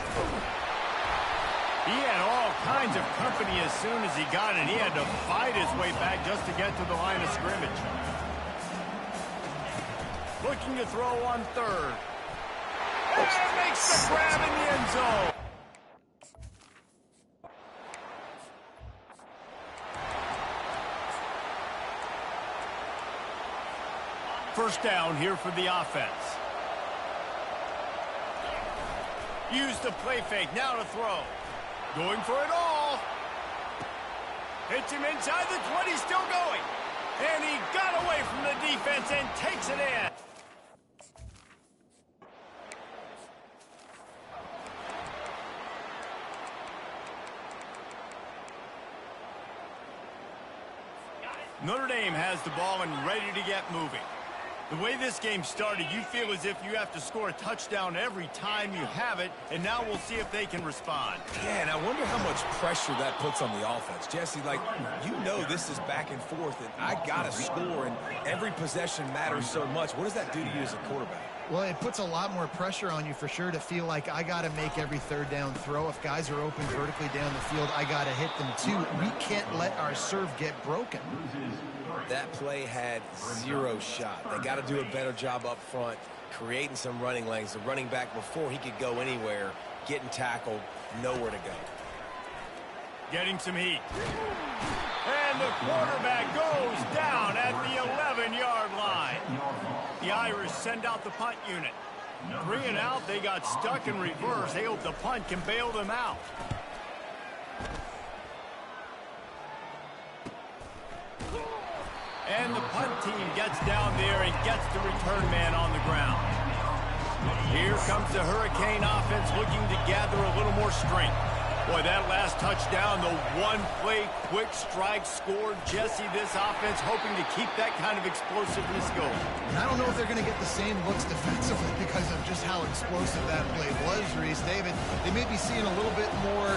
He had all kinds of company as soon as he got it. He had to fight his way back just to get to the line of scrimmage. Looking to throw on third. And makes the grab in the end zone. First down here for the offense. Use the play fake, now to throw. Going for it all. Hits him inside the 20, still going. And he got away from the defense and takes it in. Notre Dame has the ball and ready to get moving. The way this game started, you feel as if you have to score a touchdown every time you have it, and now we'll see if they can respond. Yeah, and I wonder how much pressure that puts on the offense. Jesse, like, you know this is back and forth, and I got to score, and every possession matters so much. What does that do to you as a quarterback? Well, it puts a lot more pressure on you for sure to feel like I got to make every third down throw. If guys are open vertically down the field, I got to hit them too. We can't let our serve get broken. That play had 0 shot. They got to do a better job up front, creating some running lanes. The running back, before he could go anywhere, getting tackled, nowhere to go. Getting some heat. And the quarterback goes down at the 11-yard line. The Irish send out the punt unit. 3 and out, they got stuck in reverse. They hope the punt can bail them out. And the punt team gets down there and gets the return man on the ground. Here comes the Hurricane offense looking to gather a little more strength. Boy, that last touchdown, the one-play quick strike scored. Jesse, this offense hoping to keep that kind of explosiveness going. And I don't know if they're going to get the same looks defensively because of just how explosive that play was, Reese. David, they may be seeing a little bit more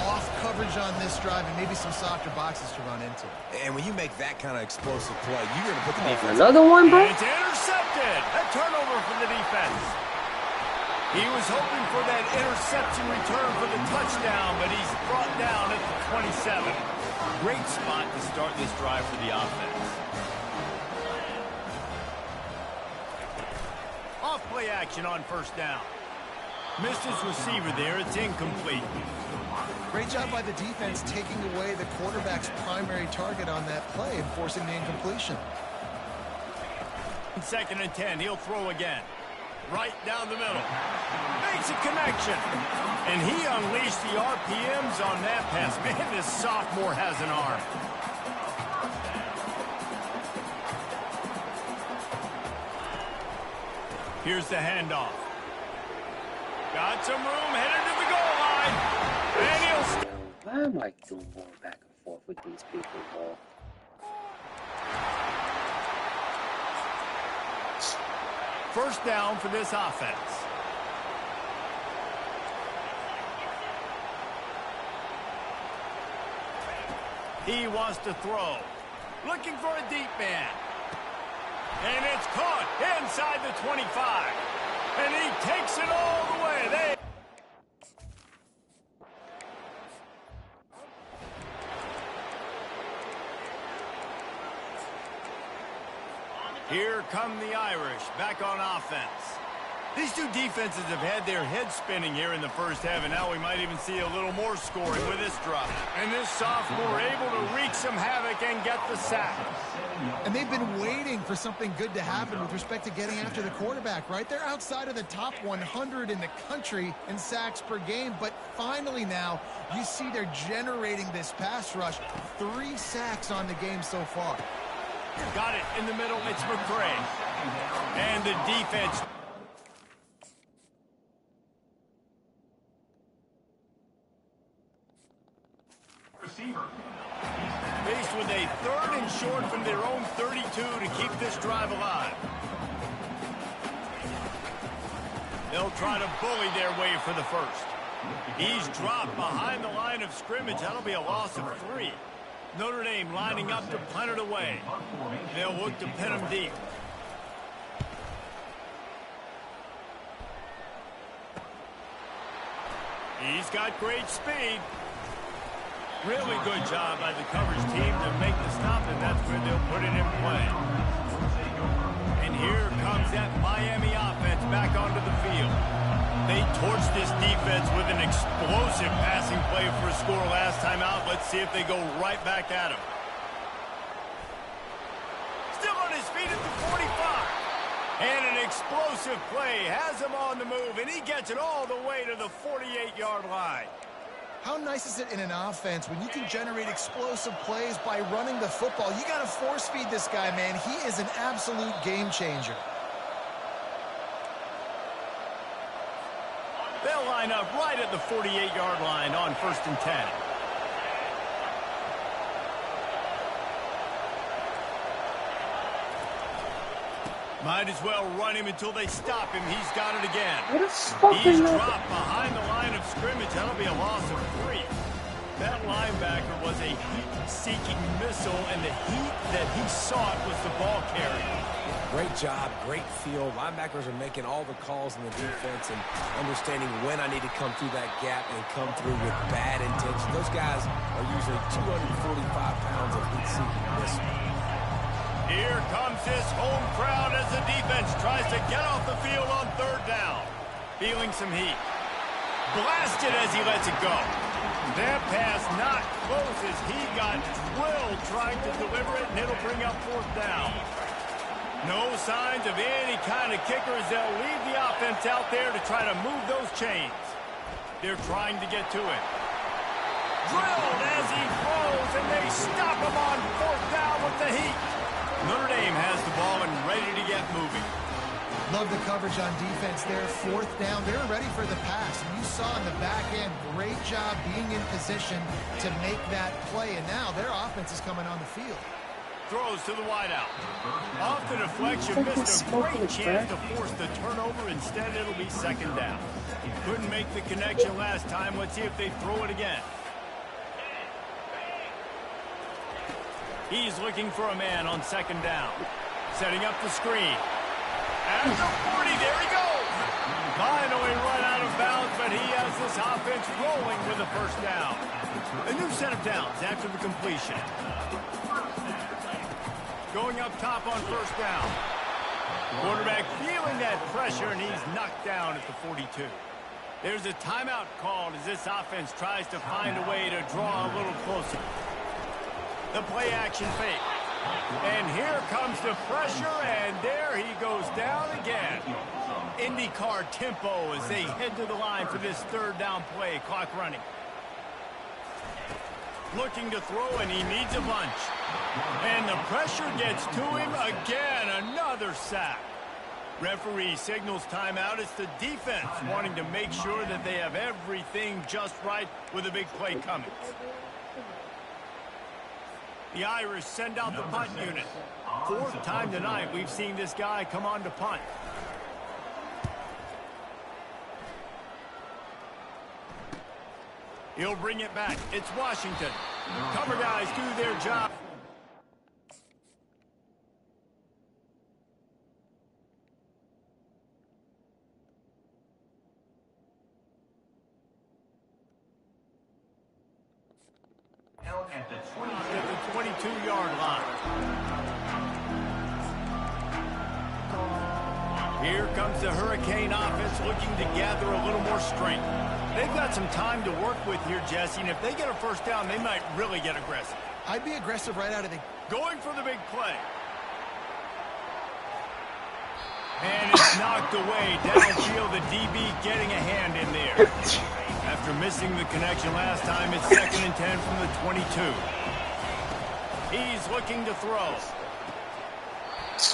off coverage on this drive and maybe some softer boxes to run into. And when you make that kind of explosive play, you're going to put the defense. Another one, bro? And it's intercepted. A turnover for the defense. He was hoping for that interception return for the touchdown, but he's brought down at the 27. Great spot to start this drive for the offense. Off play action on first down. Missed his receiver there. It's incomplete. Great job by the defense taking away the quarterback's primary target on that play and forcing the incompletion. 2nd and 10. He'll throw again. Right down the middle. Makes a connection. And he unleashed the RPMs on that pass. Man, this sophomore has an arm. Here's the handoff. Got some room, headed to the goal line. And he'll... Why am I doing going back and forth with these people, bro? First down for this offense. He wants to throw. Looking for a deep man. And it's caught inside the 25. And he takes it all the way. Here come the Irish back on offense. These two defenses have had their heads spinning here in the first half, and now we might even see a little more scoring with this drop. And this sophomore able to wreak some havoc and get the sack. And they've been waiting for something good to happen with respect to getting after the quarterback, right? They're outside of the top 100 in the country in sacks per game, but finally now you see they're generating this pass rush. 3 sacks on the game so far. Got it in the middle. It's McCray. And the defense. Receiver. Faced with a 3rd and short from their own 32 to keep this drive alive. They'll try to bully their way for the first. He's dropped behind the line of scrimmage. That'll be a loss of 3. Notre Dame lining up to punt it away. They'll look to pin him deep. He's got great speed. Really good job by the coverage team to make the stop, and that's where they'll put it in play. And here comes that Miami offense back onto the field. They torched this defense with an explosive passing play for a score last time out. Let's see if they go right back at him. Still on his feet at the 45. And an explosive play has him on the move, and he gets it all the way to the 48-yard line. How nice is it in an offense when you can generate explosive plays by running the football? You got to force feed this guy, man. He is an absolute game changer. They'll line up right at the 48-yard line on 1st and 10. Might as well run him until they stop him. He's got it again. What the fuck He's is that? dropped behind the line of scrimmage. That'll be a loss of 3. That linebacker was a heat-seeking missile, and the heat that he sought was the ball carrier. Great job, great feel. Linebackers are making all the calls in the defense and understanding when I need to come through that gap and come through with bad intention. Those guys are usually 245 pounds of heat-seeking missile. Here comes this home crowd as the defense tries to get off the field on third down. Feeling some heat. Blasted as he lets it go. That pass not close as he got drilled trying to deliver it, and it'll bring up fourth down. No signs of any kind of kicker as they'll leave the offense out there to try to move those chains. They're trying to get to it. Drilled as he throws, and they stop him on fourth down with the heat. Notre Dame has the ball and ready to get moving. Love the coverage on defense there. Fourth down. They're ready for the pass. And you saw in the back end, great job being in position to make that play. And now their offense is coming on the field. Throws to the wideout. Off the deflection, missed a great chance to force the turnover. Instead, it'll be second down. Couldn't make the connection last time. Let's see if they throw it again. He's looking for a man on second down. Setting up the screen. At the 40, there he goes. Finally run out of bounds, but he has this offense rolling with a first down. A new set of downs after the completion. Going up top on first down. Quarterback feeling that pressure, and he's knocked down at the 42. There's a timeout called as this offense tries to find a way to draw a little closer. The play action fake. And here comes the pressure, and there he goes down again. IndyCar tempo as they head to the line for this third down play. Clock running. Looking to throw, and he needs a bunch. And the pressure gets to him again. Another sack. Referee signals timeout. It's the defense wanting to make sure that they have everything just right with a big play coming. The Irish send out the punt unit. Fourth time tonight we've seen this guy come on to punt. He'll bring it back. It's Washington. Cover guys do their job. At the 22-yard line. Here comes the Hurricane offense looking to gather a little more strength. They've got some time to work with here, Jesse, and if they get a first down, they might really get aggressive. I'd be aggressive right out of the... Going for the big play. And it's knocked away. Downfield, the DB getting a hand in there. After missing the connection last time, it's 2nd and 10 from the 22. He's looking to throw.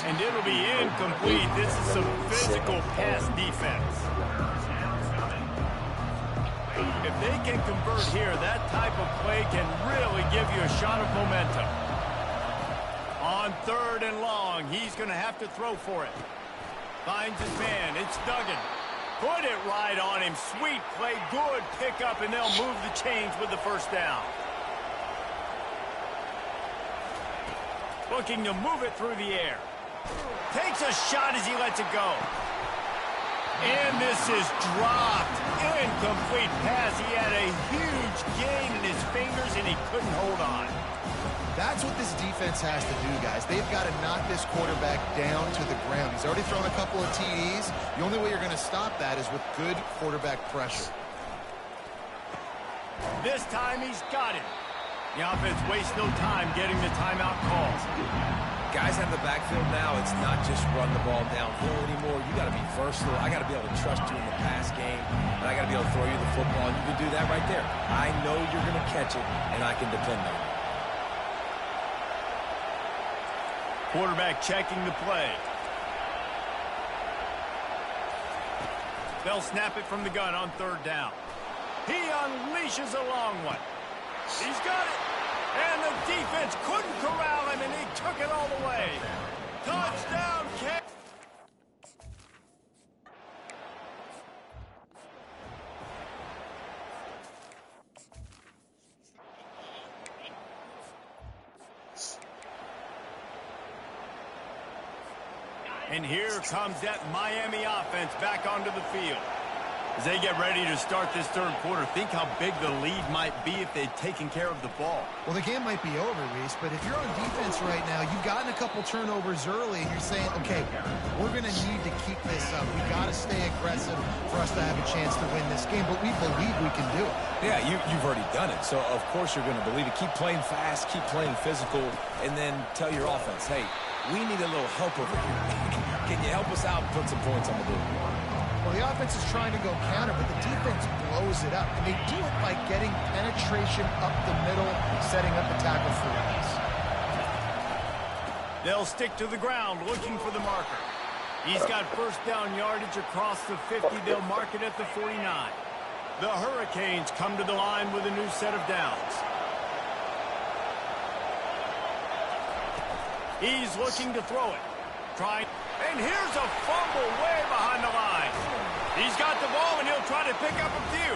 And it'll be incomplete. This is some physical pass defense. If they can convert here, that type of play can really give you a shot of momentum. On 3rd and long, he's going to have to throw for it. Finds his man. It's Duggan. Put it right on him. Sweet play. Good pickup, and they'll move the chains with the first down. Looking to move it through the air. Takes a shot as he lets it go. And this is dropped. Incomplete pass. He had a huge gain in his fingers, and he couldn't hold on. That's what this defense has to do, guys. They've got to knock this quarterback down to the ground. He's already thrown a couple of TDs. The only way you're going to stop that is with good quarterback pressure. This time he's got it. The offense wastes no time getting the timeout calls. Guys have the backfield now. It's not just run the ball downhill anymore. You got to be versatile. I got to be able to trust you in the pass game, and I got to be able to throw you the football, and you can do that right there. I know you're going to catch it, and I can depend on it. Quarterback checking the play. They'll snap it from the gun on 3rd down. He unleashes a long one. He's got it. And the defense couldn't corral him, and he took it all the way. Touchdown, kick. And here comes that Miami offense back onto the field. As they get ready to start this third quarter, think how big the lead might be if they'd taken care of the ball. Well, the game might be over, Reese, but if you're on defense right now, you've gotten a couple turnovers early, and you're saying, okay, we're going to need to keep this up. We got to stay aggressive for us to have a chance to win this game, but we believe we can do it. Yeah, you've already done it, so of course you're going to believe it. Keep playing fast, keep playing physical, and then tell your offense, hey, we need a little help over here. Can you help us out and put some points on the board? Well, the offense is trying to go counter, but the defense blows it up. And they do it by getting penetration up the middle, setting up the tackle for us. They'll stick to the ground, looking for the marker. He's got first down yardage across the 50. They'll mark it at the 49. The Hurricanes come to the line with a new set of downs. He's looking to throw it. And here's a fumble way behind the line. He's got the ball, and he'll try to pick up a few.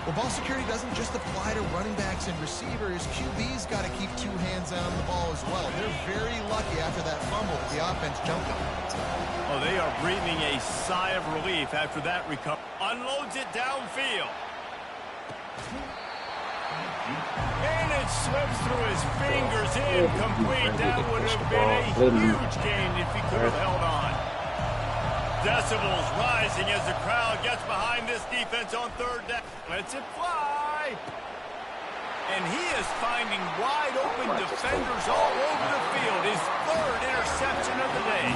Well, ball security doesn't just apply to running backs and receivers. QB's got to keep two hands on the ball as well. They're very lucky after that fumble. The offense jumped on it. Oh, they are breathing a sigh of relief after that recovery. Unloads it downfield. And it slips through his fingers, incomplete. That would have been a huge gain if he could have held on. Decibels rising as the crowd gets behind this defense on third down. Lets it fly. And he is finding wide open defenders all over the field. His third interception of the day.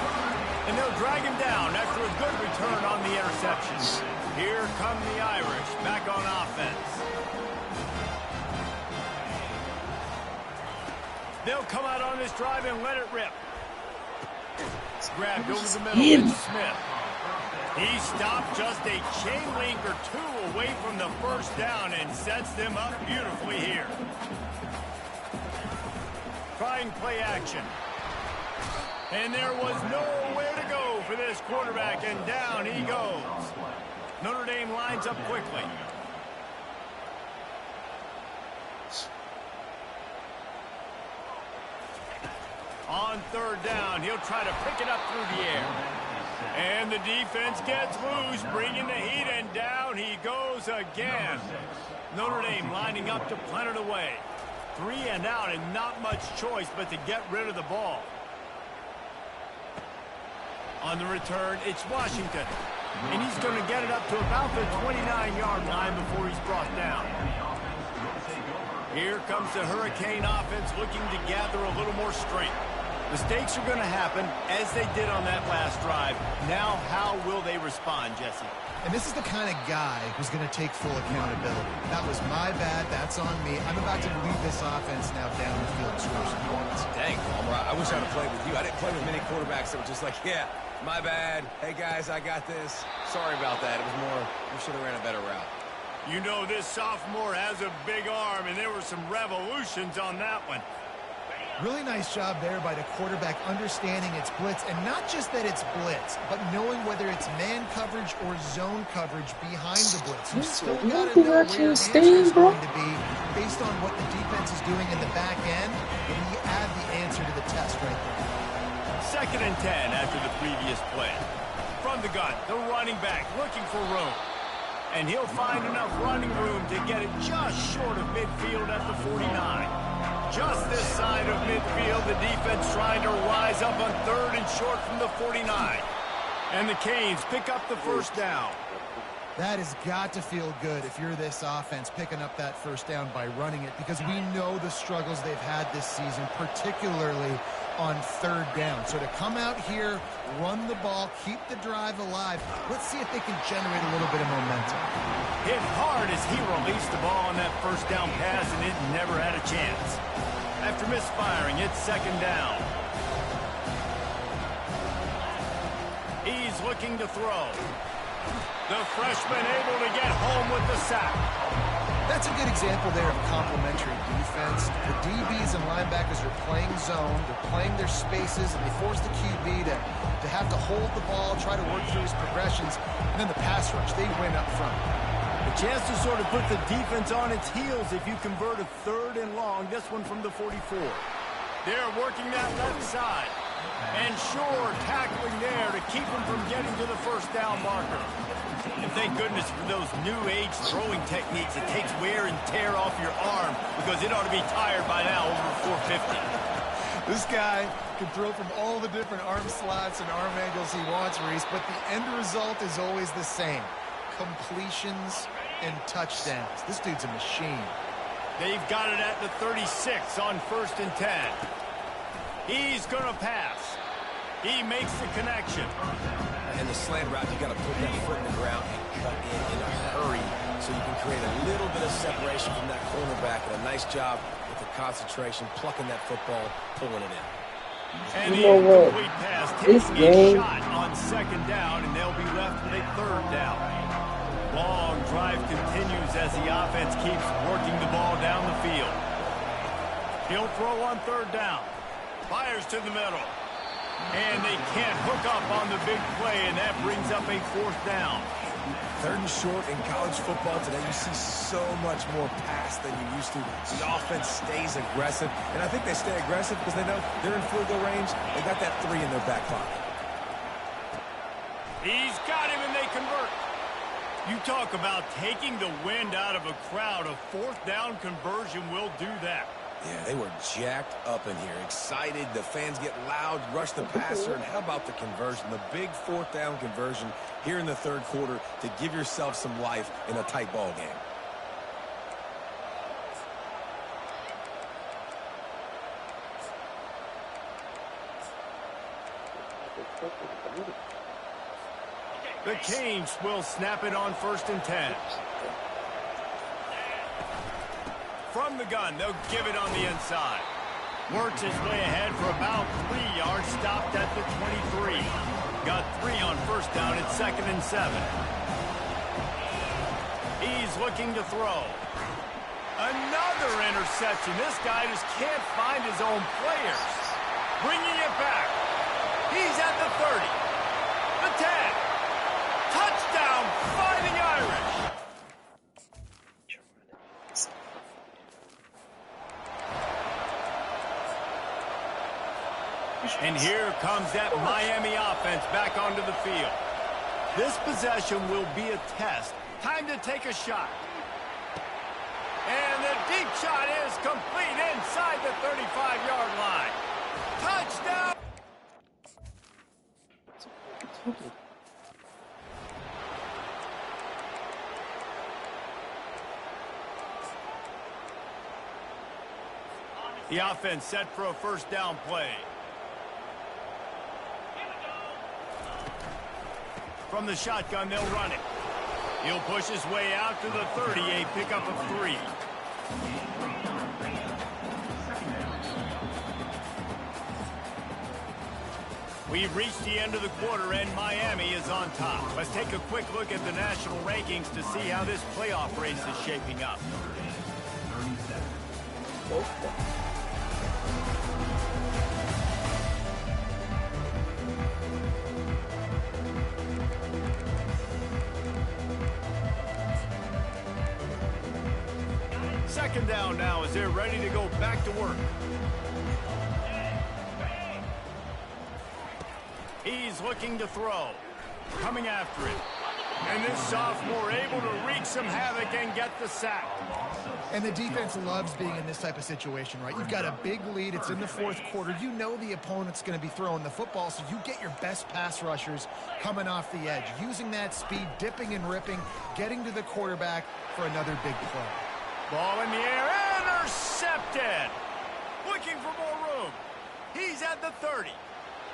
And they'll drag him down after a good return on the interception. Here come the Irish back on offense. They'll come out on this drive and let it rip. Grabbed over the middle with Smith. He stopped just a chain link or two away from the first down and sets them up beautifully here. Trying play action. And there was nowhere to go for this quarterback, and down he goes. Notre Dame lines up quickly. On third down, he'll try to pick it up through the air. And the defense gets loose, bringing the heat, and down he goes again. Notre Dame lining up to punt it away. 3 and out, and not much choice but to get rid of the ball. On the return, it's Washington. And he's going to get it up to about the 29-yard line before he's brought down. Here comes the Hurricane offense looking to gather a little more strength. Mistakes are going to happen, as they did on that last drive. Now, how will they respond, Jesse? And this is the kind of guy who's going to take full accountability. That was my bad. That's on me. I'm about to lead this offense now down the field and score some points. Dang, Palmer, I wish I would have played with you. I didn't play with many quarterbacks that were just like, yeah, my bad. Hey, guys, I got this. Sorry about that. It was more, we should have ran a better route. You know, this sophomore has a big arm, and there were some revolutions on that one. Really nice job there by the quarterback understanding it's blitz, and not just that it's blitz, but knowing whether it's man coverage or zone coverage behind the blitz. You still got to know where your answer is going to be based on what the defense is doing in the back end, and you add the answer to the test right there. 2nd and 10 after the previous play. From the gun, the running back looking for room. And he'll find enough running room to get it just short of midfield at the 49. Just this side of midfield, the defense trying to rise up on 3rd and short from the 49. And the Canes pick up the first down. That has got to feel good if you're this offense picking up that first down by running it, because we know the struggles they've had this season, particularly on 3rd down. So to come out here, run the ball, keep the drive alive, let's see if they can generate a little bit of momentum. Hit hard as he released the ball on that first down pass, and it never had a chance. After misfiring, it's 2nd down. He's looking to throw. The freshman able to get home with the sack. That's a good example there of complementary defense. The DBs and linebackers are playing zone, they're playing their spaces, and they force the QB to have to hold the ball, try to work through his progressions, and then the pass rush, they win up front. A chance to sort of put the defense on its heels if you convert a 3rd and long, this one from the 44. They're working that left side. And sure, tackling there to keep him from getting to the first down marker. And thank goodness for those new age throwing techniques. It takes wear and tear off your arm because it ought to be tired by now over 450. This guy can throw from all the different arm slots and arm angles he wants, Reese, but the end result is always the same. Completions and touchdowns. This dude's a machine. They've got it at the 36 on 1st and 10. He's going to pass. He makes the connection. And the slant route, you got to put that foot in the ground and cut in a hurry so you can create a little bit of separation from that cornerback. And a nice job with the concentration, plucking that football, pulling it in. And the incomplete pass taking a shot on 2nd down, and they'll be left with a 3rd down. Long drive continues as the offense keeps working the ball down the field. He'll throw on 3rd down. Fires to the middle. And they can't hook up on the big play, and that brings up a 4th down. 3rd and short in college football today. You see so much more pass than you used to. The offense stays aggressive, and I think they stay aggressive because they know they're in field goal range. They got that 3 in their back pocket. He's got him, and they convert. You talk about taking the wind out of a crowd. A 4th down conversion will do that. Yeah, they were jacked up in here, excited. The fans get loud, rush the passer, and how about the conversion? The big 4th down conversion here in the 3rd quarter to give yourself some life in a tight ball game. The Canes will snap it on 1st and 10. From the gun, they'll give it on the inside. Works his way ahead for about 3 yards, stopped at the 23. Got 3 on 1st down at 2nd and 7. He's looking to throw. Another interception. This guy just can't find his own players. Bringing it back. He's at the 30. The 10. Touchdown, Fighting Irish. And here comes that Miami offense back onto the field. This possession will be a test. Time to take a shot. And the deep shot is complete inside the 35-yard line. Touchdown! The offense set for a 1st down play. From the shotgun, they'll run it. He'll push his way out to the 30, a pickup of 3. We've reached the end of the quarter, and Miami is on top. Let's take a quick look at the national rankings to see how this playoff race is shaping up. Second down now as they're ready to go back to work. He's looking to throw. Coming after it. And this sophomore able to wreak some havoc and get the sack. And the defense loves being in this type of situation, right? You've got a big lead. It's in the 4th quarter. You know the opponent's going to be throwing the football, so you get your best pass rushers coming off the edge, using that speed, dipping and ripping, getting to the quarterback for another big play. Ball in the air, intercepted. Looking for more room. He's at the 30.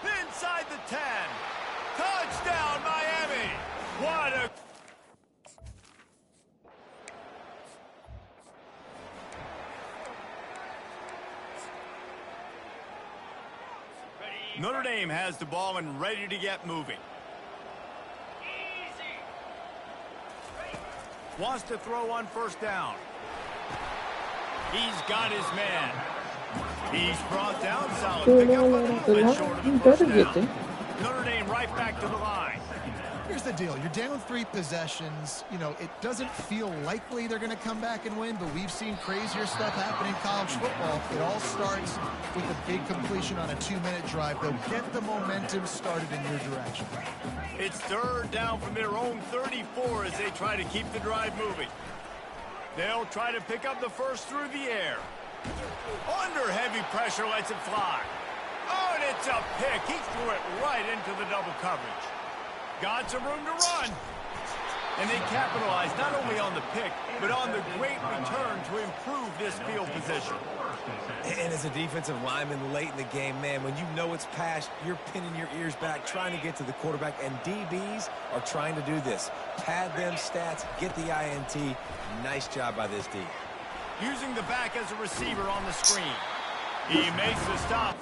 Inside the 10. Touchdown, Miami. What a... Notre Dame has the ball and ready to get moving. Wants to throw on 1st down. He's got his man. He's brought down solid. Pick up a little bit short of the 1st down. Notre Dame right back to the line. Here's here's the deal. You're down 3 possessions. You know, it doesn't feel likely they're going to come back and win, but we've seen crazier stuff happen in college football. It all starts with a big completion on a 2-minute drive. They'll get the momentum started in your direction. It's third down from their own 34 as they try to keep the drive moving. They'll try to pick up the first through the air. Under heavy pressure, lets it fly. Oh, and it's a pick. He threw it right into the double coverage. Got some room to run. And they capitalized not only on the pick, but on the great return to improve this field position. And as a defensive lineman late in the game, man, when you know it's past, you're pinning your ears back, trying to get to the quarterback, and DBs are trying to do this. Pad them stats, get the INT. Nice job by this D. Using the back as a receiver on the screen. He makes the stop.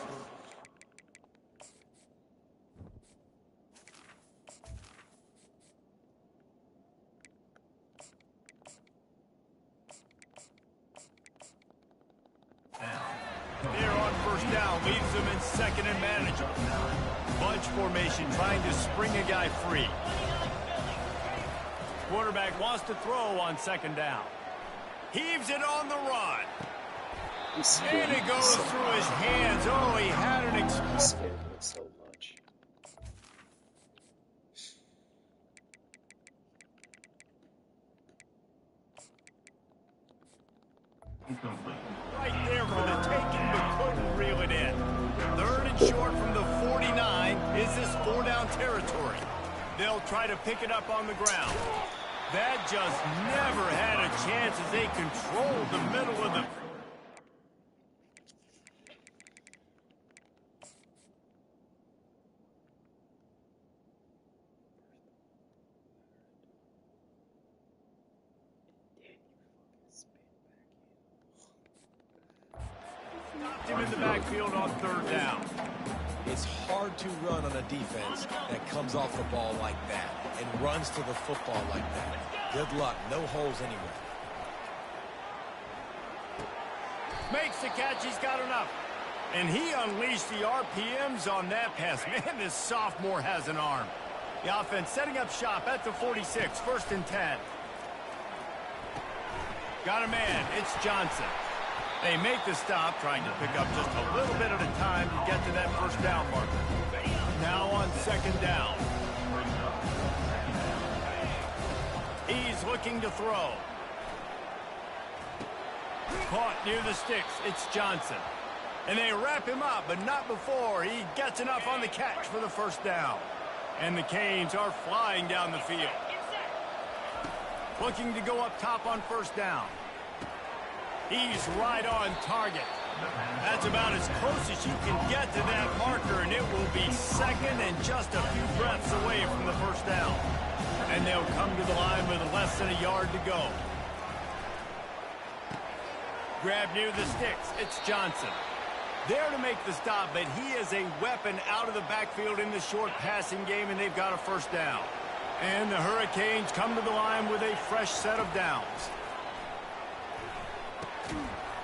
There on first down, leaves them in second and manageable. Bunch formation, trying to spring a guy free. Quarterback wants to throw on second down. Heaves it on the run. And it goes through his hands. Oh, he had an explosion. So much. Right there for the taking, but couldn't reel it in. Third and short from the 49. Is this 4-down territory? They'll try to pick it up on the ground. That just never had a chance as they controlled the middle of the... Stopped him in the backfield on third down. It's hard to run on a defense that comes off the ball like that and runs to the football like that. Good luck. No holes anywhere. Makes the catch. He's got enough. And he unleashed the RPMs on that pass. Man, this sophomore has an arm. The offense setting up shop at the 46. First and 10. Got a man. It's Johnson. They make the stop, trying to pick up just a little bit at a time to get to that first down marker. Now on second down. He's looking to throw. Caught near the sticks. It's Johnson. And they wrap him up, but not before he gets enough on the catch for the first down. And the Canes are flying down the field. Looking to go up top on first down. He's right on target. That's about as close as you can get to that marker, and it will be second and just a few breaths away from the first down. And they'll come to the line with less than a yard to go. Grab near the sticks. It's Johnson. There to make the stop, but he is a weapon out of the backfield in the short passing game, and they've got a first down. And the Hurricanes come to the line with a fresh set of downs.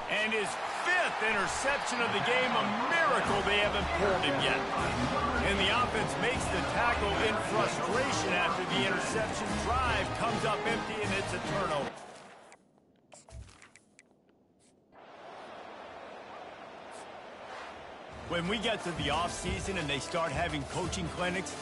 And his 5th interception of the game, a miracle they haven't pulled him yet. And the offense makes the tackle in frustration after the interception. Drive comes up empty, and it's a turnover. When we get to the offseason and they start having coaching clinics,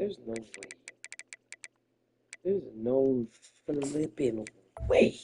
There's no way. There's no flipping way.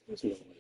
There's no way.